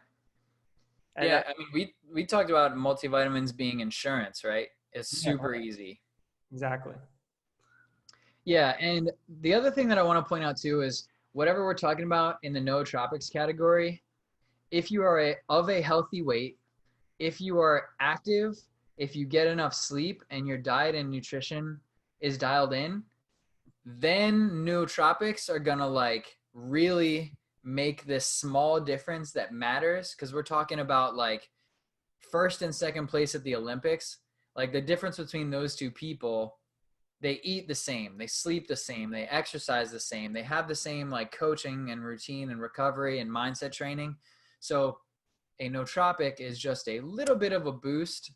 And yeah, I mean, we talked about multivitamins being insurance, right? It's super easy. Exactly. Yeah, and the other thing that I want to point out too is whatever we're talking about in the nootropics category, if you are of a healthy weight, if you are active, if you get enough sleep and your diet and nutrition is dialed in, then nootropics are gonna like really make this small difference that matters, because we're talking about like first and second place at the Olympics. Like the difference between those two people, they eat the same, they sleep the same, they exercise the same, they have the same like coaching and routine and recovery and mindset training. So a nootropic is just a little bit of a boost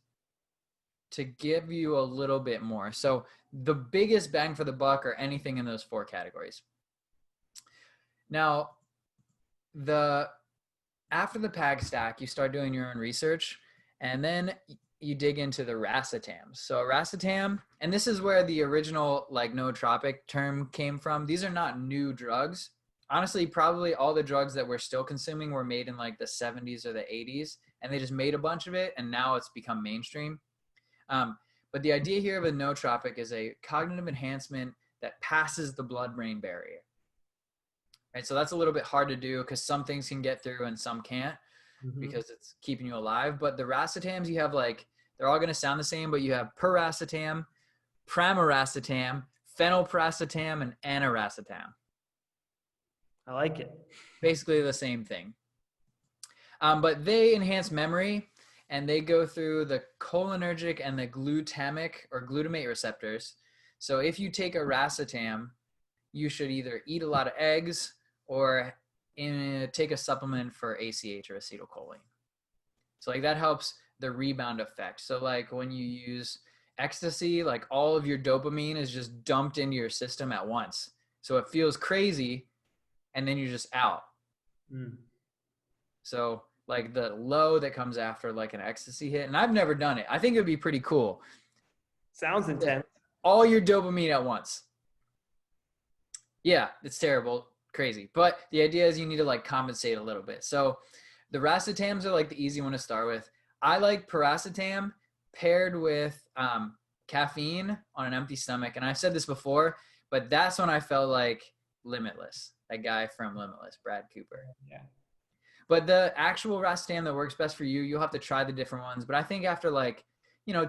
to give you a little bit more. So the biggest bang for the buck are anything in those 4 categories. Now, after the PAG stack, you start doing your own research, and then you dig into the racetams. So racetam, and this is where the original like nootropic term came from. These are not new drugs. Honestly, probably all the drugs that we're still consuming were made in like the 70s or the 80s, and they just made a bunch of it, and now it's become mainstream. But the idea here of a nootropic is a cognitive enhancement that passes the blood-brain barrier. Right, so that's a little bit hard to do because some things can get through and some can't because it's keeping you alive. But the racetams, you have like, they're all going to sound the same, but you have piracetam, pramiracetam, phenylpiracetam, and aniracetam. I like it. Basically the same thing. But they enhance memory, and they go through the cholinergic and the glutamic or glutamate receptors. So if you take a racetam, you should either eat a lot of eggs or take a supplement for ACH or acetylcholine. So like that helps the rebound effect. So like when you use ecstasy, like all of your dopamine is just dumped into your system at once. So it feels crazy and then you're just out. So like the low that comes after like an ecstasy hit, and I've never done it. I think it would be pretty cool. Sounds intense. All your dopamine at once. Yeah, it's terrible, crazy. But the idea is you need to like compensate a little bit. So The racetams are like the easy one to start with. I like paracetam paired with caffeine on an empty stomach. And I've said this before, but that's when I felt like Limitless, that guy from Limitless, Brad Cooper. Yeah. But the actual racetam that works best for you, you'll have to try the different ones. But I think after like,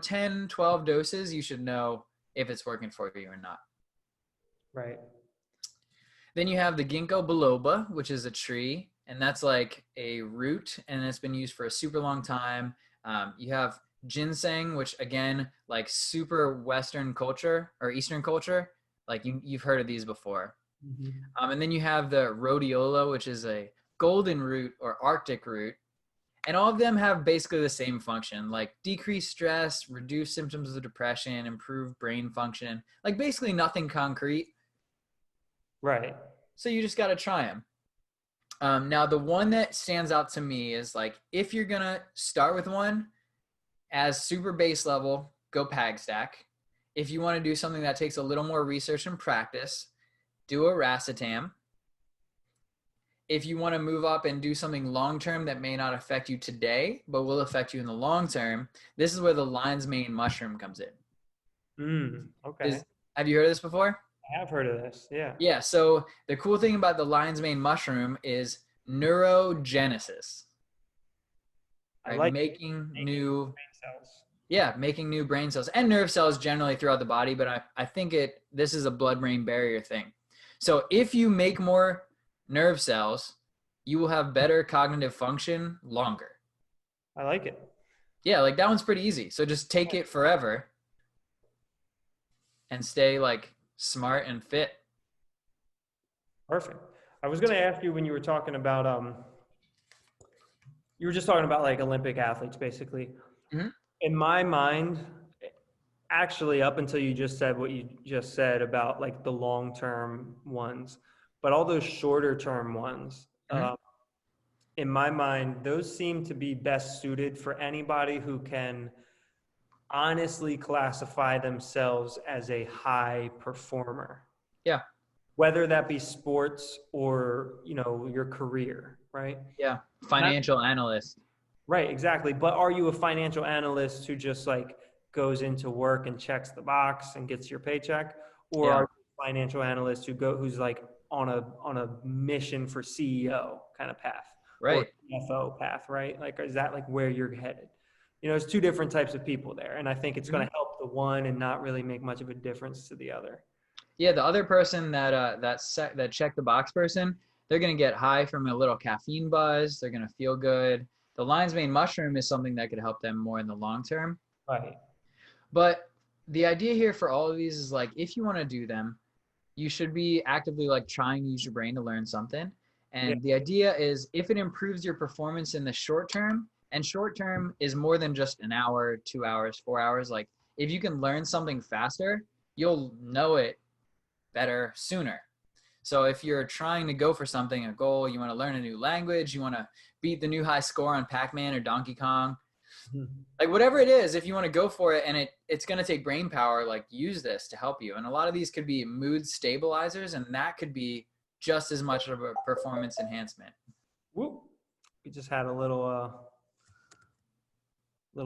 10, 12 doses, you should know if it's working for you or not. Right. Then you have the ginkgo biloba, which is a tree, and that's like a root, and it's been used for a super long time. You have ginseng, which again, like super Western culture or Eastern culture, like you've heard of these before. Mm-hmm. And then you have the rhodiola, which is a golden root or Arctic root. And all of them have basically the same function, like decrease stress, reduce symptoms of depression, improve brain function, like basically nothing concrete. Right. So you just got to try them. Now, the one that stands out to me is like, if you're going to start with one as super base level, go Pag Stack. If you want to do something that takes a little more research and practice, do a racetam. If you want to move up and do something long-term that may not affect you today, but will affect you in the long term, this is where the lion's mane mushroom comes in. Okay. Have you heard of this before? I have heard of this. Yeah. Yeah. So the cool thing about the lion's mane mushroom is neurogenesis. I like making new brain cells. Yeah, making new brain cells and nerve cells generally throughout the body, but I think this is a blood-brain barrier thing. So if you make more nerve cells, you will have better cognitive function longer. I like it. Yeah, like that one's pretty easy. So just take it forever and stay like smart and fit. Perfect. I was going to ask you when you were talking about, you were just talking about like Olympic athletes, basically. Mm-hmm. In my mind, actually, up until you just said what you just said about like the long-term ones, but all those shorter-term ones, Mm-hmm. in my mind, those seem to be best suited for anybody who can honestly classify themselves as a high performer. Yeah. Whether that be sports or, your career, right? Yeah. Financial analyst. Right, exactly. But are you a financial analyst who just like goes into work and checks the box and gets your paycheck? Or Yeah. are you a financial analyst who's like on a mission for CEO kind of path? Right. Or CFO path, right? Like, is that like where you're headed? There's two different types of people there. And I think it's going to help the one and not really make much of a difference to the other. Yeah, the other person that check the box person, they're gonna get high from a little caffeine buzz. They're gonna feel good. The lion's mane mushroom is something that could help them more in the long term. Right. But the idea here for all of these is like, if you want to do them, you should be actively like trying to use your brain to learn something. And the idea is if it improves your performance in the short term, and short term is more than just an hour, 2 hours, 4 hours. Like if you can learn something faster, you'll know it better sooner. So if you're trying to go for something, a goal, you want to learn a new language, you want to beat the new high score on Pac-Man or Donkey Kong, like whatever it is, if you want to go for it and it's going to take brain power, like use this to help you. And a lot of these could be mood stabilizers, and that could be just as much of a performance enhancement. Whoop. We just had a little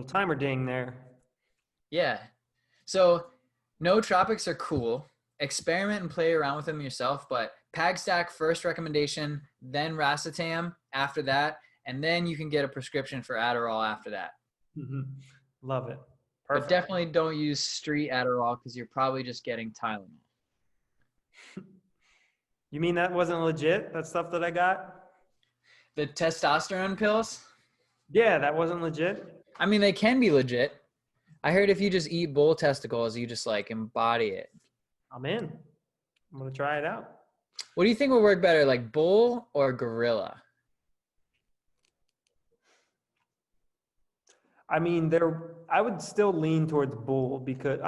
timer ding there. Yeah. So nootropics are cool. Experiment and play around with them yourself, but Pag Stack first recommendation, then racetam after that, and then you can get a prescription for Adderall after that. Mm-hmm. Love it. But Perfect. definitely don't use street Adderall because you're probably just getting Tylenol. You mean that wasn't legit? That stuff that I got? The testosterone pills? Yeah, that wasn't legit. I mean, they can be legit. I heard if you just eat bull testicles, you just like embody it. I'm in. I'm going to try it out. What do you think would work better, like bull or gorilla? I mean, I would still lean towards bull because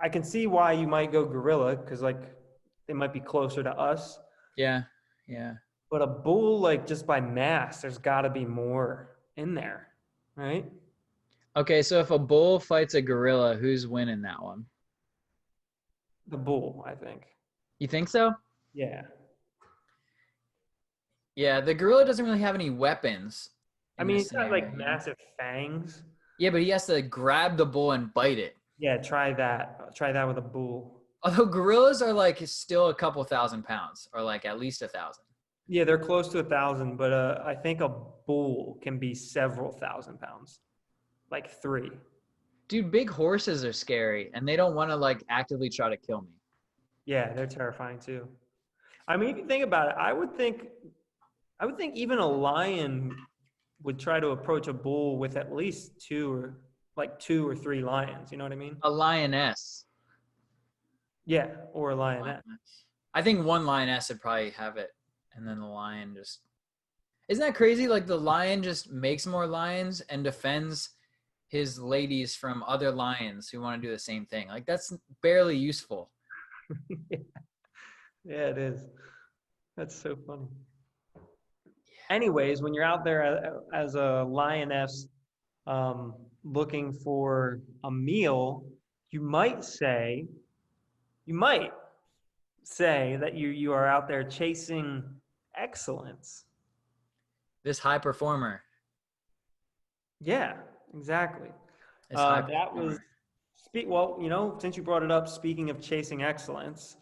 I can see why you might go gorilla because like they might be closer to us. Yeah, yeah. But a bull, like just by mass, there's got to be more in there, right? Okay, so if a bull fights a gorilla, who's winning that one? The bull, I think. You think so? Yeah. Yeah, the gorilla doesn't really have any weapons. I in mean, this it's got scenario, like you know? massive fangs. Yeah, but he has to grab the bull and bite it. Yeah, try that. Try that with a bull. Although gorillas are like still a couple thousand pounds, or like at least 1,000. Yeah, they're close to 1,000, but I think a bull can be several thousand pounds, like 3. Dude, big horses are scary, and they don't want to like actively try to kill me. Yeah, they're terrifying too. I mean, if you think about it, I would think even a lion would try to approach a bull with at least 2 or 3 lions. You know what I mean? A lioness. Yeah, or a lioness. Lioness. I think one lioness would probably have it, and then the lion just. Isn't that crazy? Like the lion just makes more lions and defends his ladies from other lions who want to do the same thing. Like that's barely useful. Yeah, it is. That's so funny. Anyways, when you're out there as a lioness looking for a meal, you might say that you are out there chasing excellence. This high performer. Yeah, exactly. This high That was performer. well, since you brought it up, speaking of chasing excellence,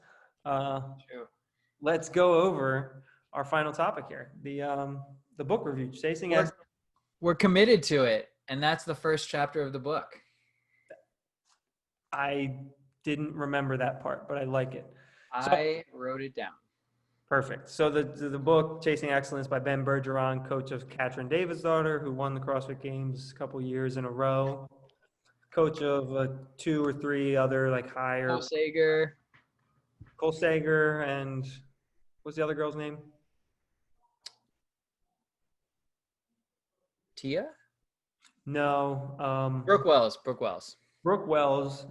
uh, True. let's go over our final topic here, the book review, chasing We're, excellence. we're committed to it, and that's the first chapter of the book. I didn't remember that part, but I like it. I wrote it down. Perfect. So the book Chasing Excellence by Ben Bergeron, coach of Katrin Davidsdottir, who won the CrossFit Games a couple years in a row, coach of 2 or 3 other like higher. Cole Sager, and what's the other girl's name? Tia? No. Brooke Wells. Brooke Wells,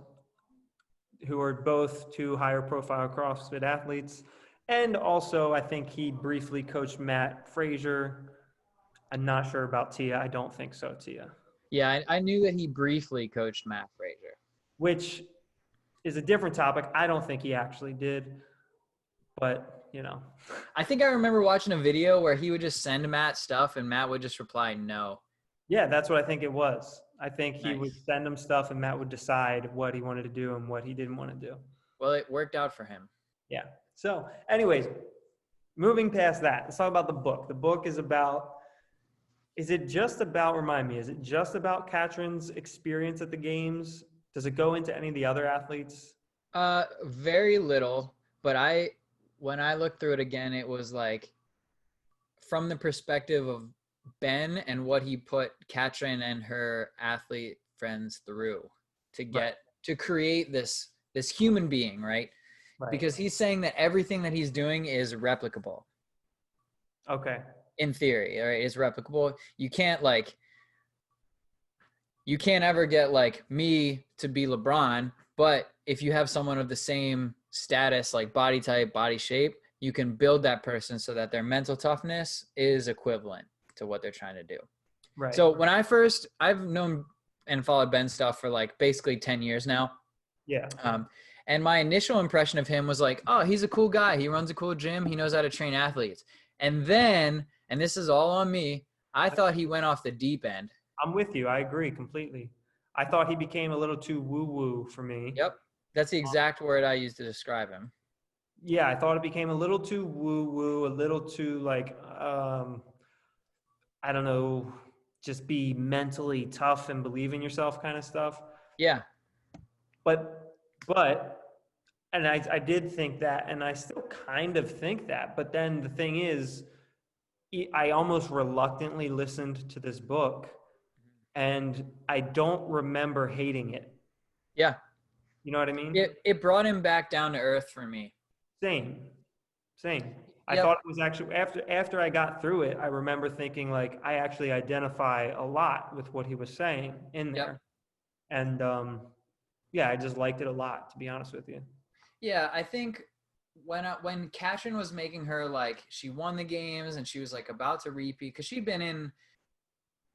who are both 2 higher profile CrossFit athletes. And also, I think he briefly coached Matt Frazier. I'm not sure about Tia. I don't think so, Tia. Yeah, I knew that he briefly coached Matt Frazier. Which is a different topic. I don't think he actually did. But, I think I remember watching a video where he would just send Matt stuff and Matt would just reply no. Yeah, that's what I think it was. I think he Nice. would send him stuff and Matt would decide what he wanted to do and what he didn't want to do. Well, it worked out for him. Yeah. So, anyways, moving past that, let's talk about the book. The book is it just about Katrin's experience at the games? Does it go into any of the other athletes? Very little, but when I looked through it again, it was like from the perspective of Ben and what he put Katrin and her athlete friends through to create this human being, right? Right. Because he's saying that everything that he's doing is replicable. Okay. In theory, right? It's replicable. You can't ever get like me to be LeBron, but if you have someone of the same status, like body type, body shape, you can build that person so that their mental toughness is equivalent to what they're trying to do. Right. So when I've known and followed Ben's stuff for like basically 10 years now. Yeah. And my initial impression of him was like, oh, he's a cool guy. He runs a cool gym. He knows how to train athletes. And then, and this is all on me, I thought he went off the deep end. I'm with you. I agree completely. I thought he became a little too woo-woo for me. Yep. That's the exact word I used to describe him. Yeah, I thought it became a little too woo-woo, a little too like, I don't know, just be mentally tough and believe in yourself kind of stuff. Yeah. But, and I did think that, and I still kind of think that, but then the thing is, I almost reluctantly listened to this book, and I don't remember hating it. Yeah. You know what I mean? It brought him back down to earth for me. Same. I Yep. thought it was actually, after I got through it, I remember thinking like, I actually identify a lot with what he was saying in there. Yep. And, yeah, I just liked it a lot, to be honest with you. Yeah, I think when Katrin was making her, like, she won the games and she was like about to repeat, because she'd been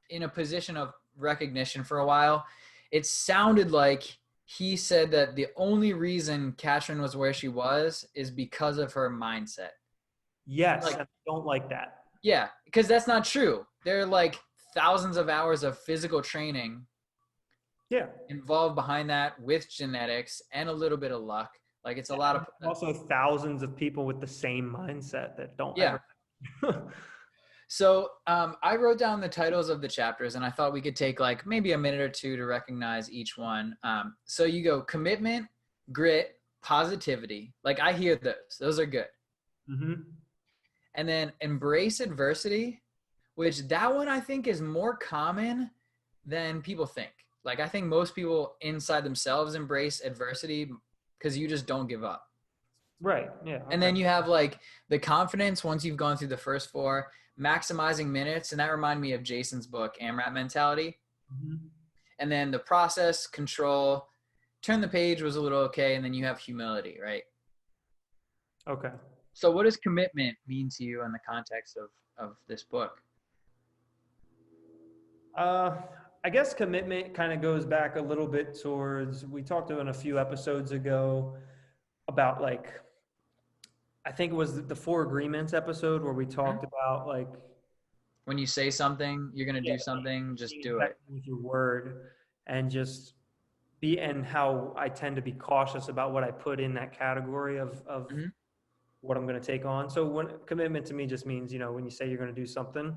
in a position of recognition for a while, it sounded like he said that the only reason Katrin was where she was is because of her mindset. Yes, I don't like that. Yeah, because that's not true. There are like thousands of hours of physical training Yeah. involved behind that with genetics and a little bit of luck. Like it's a lot of Also thousands of people with the same mindset that don't yeah. ever. So I wrote down the titles of the chapters, and I thought we could take like maybe a minute or two to recognize each one. So you go commitment, grit, positivity. Like I hear those. Those are good. Mm-hmm. And then embrace adversity, which that one I think is more common than people think. Like I think most people inside themselves embrace adversity because you just don't give up. Right. Yeah. Okay. And then you have like the confidence once you've gone through the first four, maximizing minutes. And that reminded me of Jason's book, AMRAP Mentality. Mm-hmm. And then the process, control, turn the page was a little okay. And then you have humility, right? Okay. So what does commitment mean to you in the context of this book? I guess commitment kind of goes back a little bit towards, we talked in a few episodes ago about like, I think it was the Four Agreements episode where we talked about like, When you say something, you're going to do something, just do it. with your word, and just be, and how I tend to be cautious about what I put in that category of Mm-hmm. what I'm going to take on. So when commitment to me just means, when you say you're going to do something,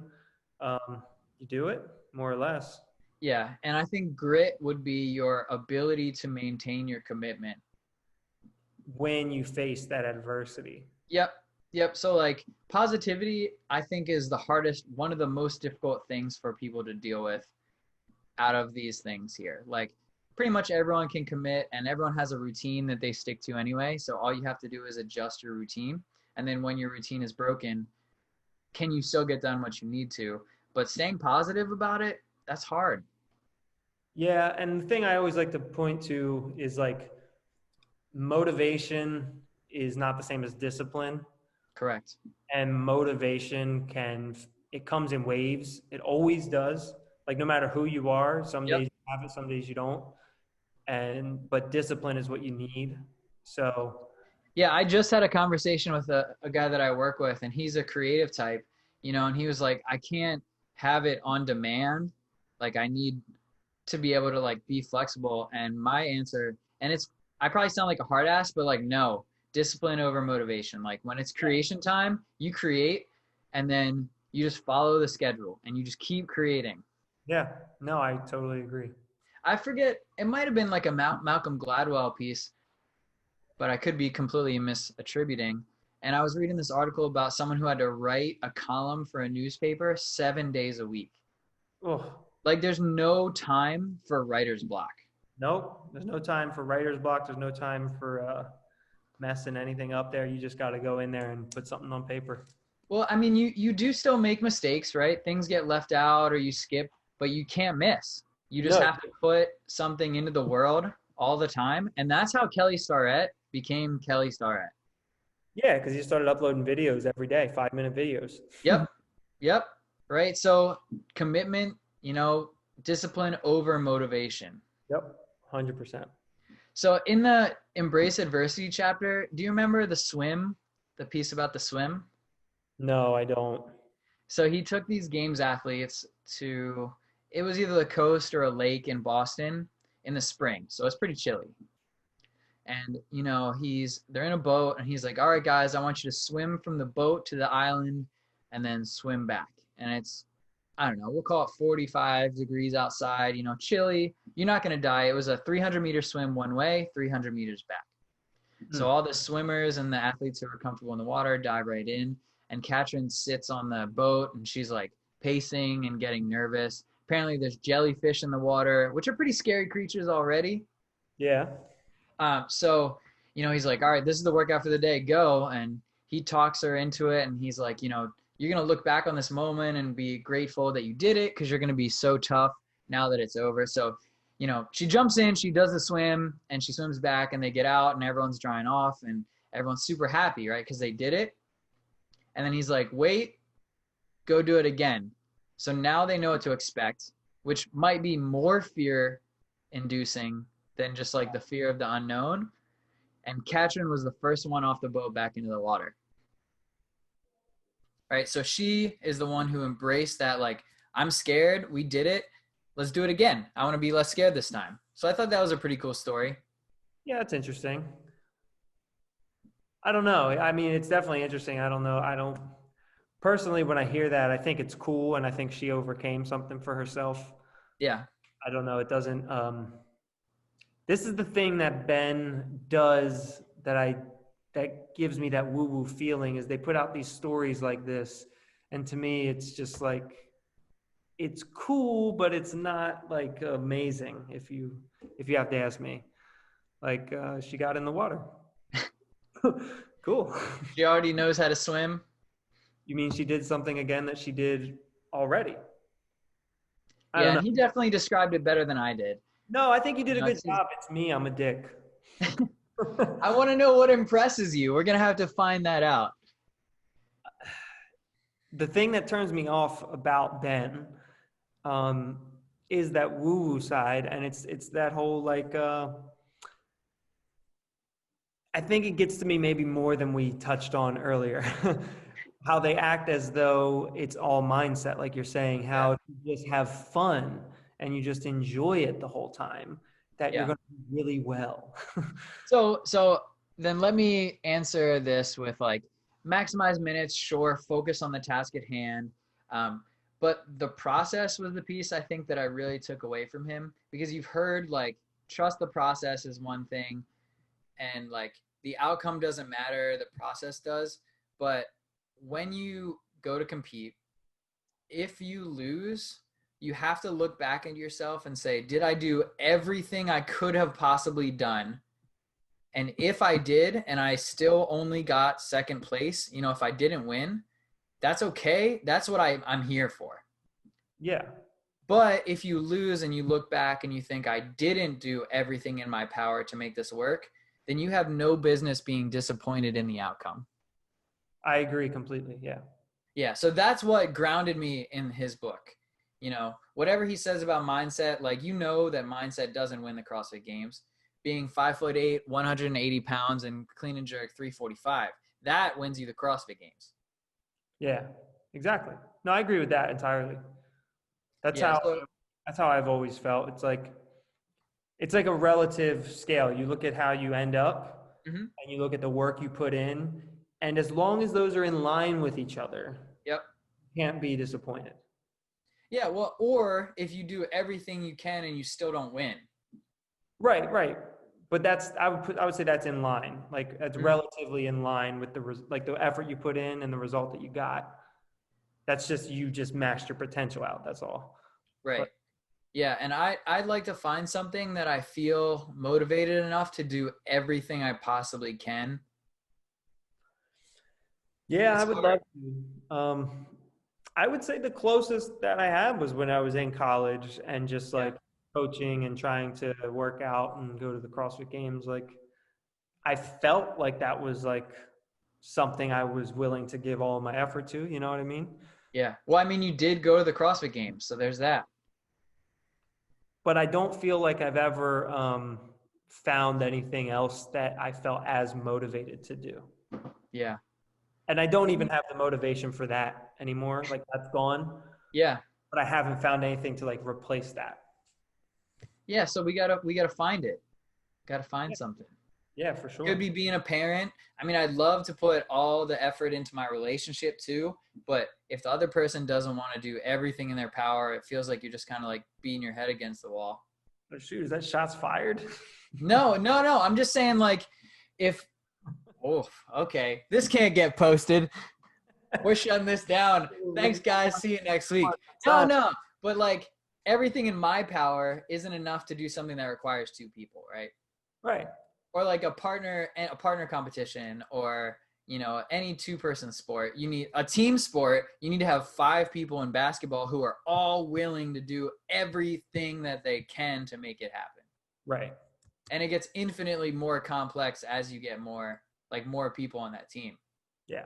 you do it, more or less. Yeah. And I think grit would be your ability to maintain your commitment. When you face that adversity. Yep. Yep. So like positivity, I think is the hardest, one of the most difficult things for people to deal with out of these things here. Like pretty much everyone can commit and everyone has a routine that they stick to anyway. So all you have to do is adjust your routine. And then when your routine is broken, can you still get done what you need to? But staying positive about it, that's hard. Yeah. And the thing I always like to point to is like motivation is not the same as discipline. Correct. And motivation it comes in waves. It always does. Like no matter who you are, some Yep. days you have it, some days you don't. But discipline is what you need. So Yeah, I just had a conversation with a guy that I work with, and he's a creative type, and he was like, I can't have it on demand. Like I need to be able to like be flexible. And my answer, and I probably sound like a hard ass, but like, no, discipline over motivation. Like when it's creation time, you create and then you just follow the schedule and you just keep creating. yeah, no, I totally agree. I forget, it might've been like a Malcolm Gladwell piece, but I could be completely misattributing. And I was reading this article about someone who had to write a column for a newspaper 7 days a week. Oh, Like there's no time for writer's block. nope. There's no time for writer's block. There's no time for messing anything up there. You just got to go in there and put something on paper. Well, I mean, you do still make mistakes, right? Things get left out or you skip, but you can't miss. You just have to put something into the world all the time. And that's how Kelly Starrett became Kelly Starrett. Yeah, because you started uploading videos every day, 5-minute videos. Yep. Yep. Right. So commitment, discipline over motivation. Yep, 100%. So in the Embrace Adversity chapter, do you remember the piece about the swim? No, I don't. So he took these games athletes it was either the coast or a lake in Boston in the spring. So it's pretty chilly. And, they're in a boat and he's like, all right, guys, I want you to swim from the boat to the island and then swim back. And it's, I don't know, we'll call it 45 degrees outside, chilly. You're not going to die. It was a 300-meter swim one way, 300 meters back. So all the swimmers and the athletes who are comfortable in the water dive right in. And Katrin sits on the boat and she's like pacing and getting nervous. Apparently there's jellyfish in the water, which are pretty scary creatures already. Yeah. So, he's like, all right, this is the workout for the day, go. And he talks her into it. And he's like, you're going to look back on this moment and be grateful that you did it because you're going to be so tough now that it's over. So, she jumps in, she does the swim and she swims back and they get out and everyone's drying off and everyone's super happy, right? Because they did it. And then he's like, wait, go do it again. So now they know what to expect, which might be more fear inducing than just like the fear of the unknown. And Katrin was the first one off the boat back into the water. Right. So she is the one who embraced that, like, I'm scared. We did it. Let's do it again. I want to be less scared this time. So I thought that was a pretty cool story. Yeah, it's interesting. I don't know. I mean, it's definitely interesting. I don't know. I don't personally, when I hear that, I think it's cool, and I think she overcame something for herself. Yeah. I don't know. It doesn't. This is the thing that Ben does that gives me that woo woo feeling is they put out these stories like this, and to me, it's just like it's cool, but it's not like amazing. If you have to ask me, like she got in the water. Cool. She already knows how to swim. You mean she did something again that she did already? I Yeah, don't know. and he definitely described it better than I did. No, I think you did a No, good job. It's me. I'm a dick. I want to know what impresses you. We're going to have to find that out. The thing that turns me off about Ben is that woo-woo side, and it's that whole like. I think it gets to me maybe more than we touched on earlier. How they act as though it's all mindset, like you're saying, how you just have fun and you just enjoy it the whole time, that you're Yeah. going to do really well. So then let me answer this with like maximize minutes, sure, focus on the task at hand. But the process was the piece I think that I really took away from him, because you've heard like trust the process is one thing, and like the outcome doesn't matter, the process does. But when you go to compete, if you lose, you have to look back at yourself and say, did I do everything I could have possibly done? And if I did, and I still only got second place, you know, if I didn't win, that's okay. That's what I'm here for. Yeah. But if you lose and you look back and you think I didn't do everything in my power to make this work, then you have no business being disappointed in the outcome. I agree completely. Yeah. Yeah. So that's what grounded me in his book. You know, whatever he says about mindset, like, you know, that mindset doesn't win the CrossFit Games. Being 5'8", 180 pounds and clean and jerk 345, that wins you the CrossFit Games. Yeah, exactly. No, I agree with that entirely. That's Yeah. that's how I've always felt. It's like a relative scale. You look at how you end up Mm-hmm. and you look at the work you put in, and as long as those are in line with each other, Yep. you can't be disappointed. Yeah. Well, or if you do everything you can and you still don't win. Right, right. But I would say that's in line. Like it's relatively in line with like the effort you put in and the result that you got. That's just you just maxed your potential out. That's all. Right. But Yeah. And I'd like to find something that I feel motivated enough to do everything I possibly can. yeah, I It's would hard. love to. I would say the closest that I had was when I was in college and just Yeah. like coaching and trying to work out and go to the CrossFit Games. Like I felt like that was like something I was willing to give all my effort to. You know what I mean? Yeah. Well, I mean, you did go to the CrossFit Games, so there's that. But I don't feel like I've ever found anything else that I felt as motivated to do. Yeah. And I don't even have the motivation for that anymore. Like that's gone. Yeah. But I haven't found anything to like replace that. Yeah. So we gotta find it. Gotta find something. Yeah, for sure. Could be being a parent. I mean, I'd love to put all the effort into my relationship too, but if the other person doesn't want to do everything in their power, it feels like you're just kind of like beating your head against the wall. Oh, shoot, is that shots fired? No. I'm just saying, like, if, oh, okay, this can't get posted. We're shutting this down. Thanks, guys. See you next week. No, but like everything in my power isn't enough to do something that requires two people, right? Right. Or like a partner competition, or, you know, any two-person sport. You need a team sport. You need to have 5 people in basketball who are all willing to do everything that they can to make it happen. Right. And it gets infinitely more complex as you get more people on that team. Yeah.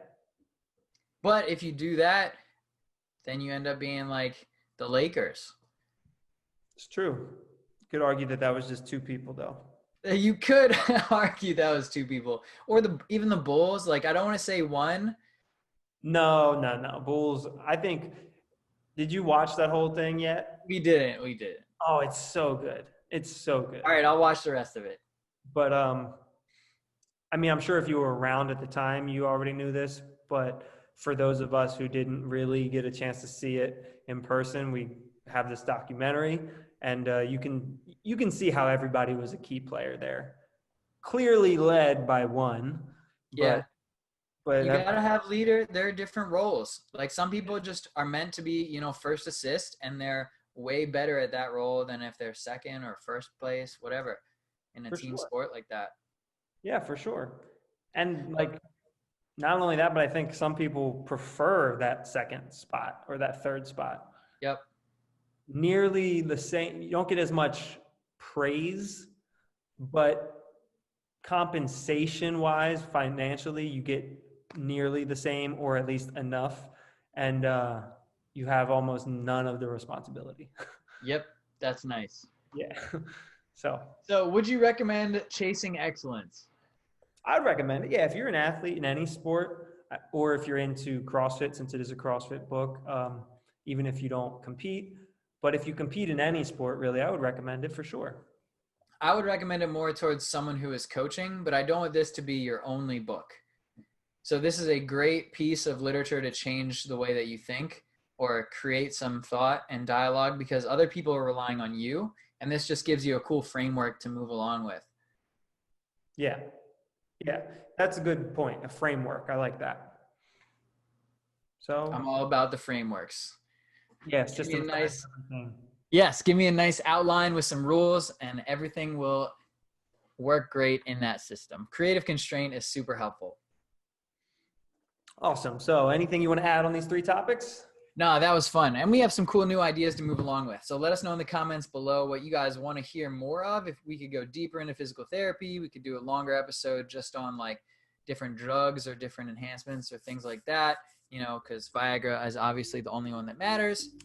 But if you do that, then you end up being like the Lakers. It's true. You could argue that was just 2 people though. You could argue that was 2 people, or even the Bulls. Like, I don't want to say one. No. Bulls, I think Did you watch that whole thing yet? We didn't. Oh, it's so good. It's so good. All right, I'll watch the rest of it. But I mean, I'm sure if you were around at the time, you already knew this. But for those of us who didn't really get a chance to see it in person, we have this documentary, and you can see how everybody was a key player there. Clearly led by one. Yeah. But You gotta have leader. There are different roles. Like some people just are meant to be, you know, first assist, and they're way better at that role than if they're second or first place, whatever, in a team sport like that. Yeah, for sure. And like, not only that, but I think some people prefer that second spot or that third spot. Yep. Nearly the same. You don't get as much praise, but compensation wise, financially, you get nearly the same, or at least enough. And you have almost none of the responsibility. Yep. That's nice. Yeah. So would you recommend chasing excellence? I'd recommend it. Yeah. If you're an athlete in any sport, or if you're into CrossFit, since it is a CrossFit book, even if you don't compete, but if you compete in any sport, really, I would recommend it for sure. I would recommend it more towards someone who is coaching, but I don't want this to be your only book. So this is a great piece of literature to change the way that you think or create some thought and dialogue, because other people are relying on you. And this just gives you a cool framework to move along with. Yeah. Yeah. That's a good point. A framework. I like that. So I'm all about the frameworks. Yeah, it's just give me a nice outline with some rules, and everything will work great in that system. Creative constraint is super helpful. Awesome. So anything you want to add on these 3 topics? No, that was fun. And we have some cool new ideas to move along with. So let us know in the comments below what you guys want to hear more of. If we could go deeper into physical therapy, we could do a longer episode just on like different drugs or different enhancements or things like that, you know, because Viagra is obviously the only one that matters.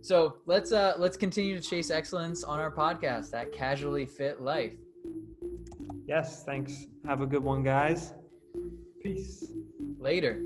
So let's continue to chase excellence on our podcast, That Casually Fit Life. Yes, thanks. Have a good one, guys. Peace. Later.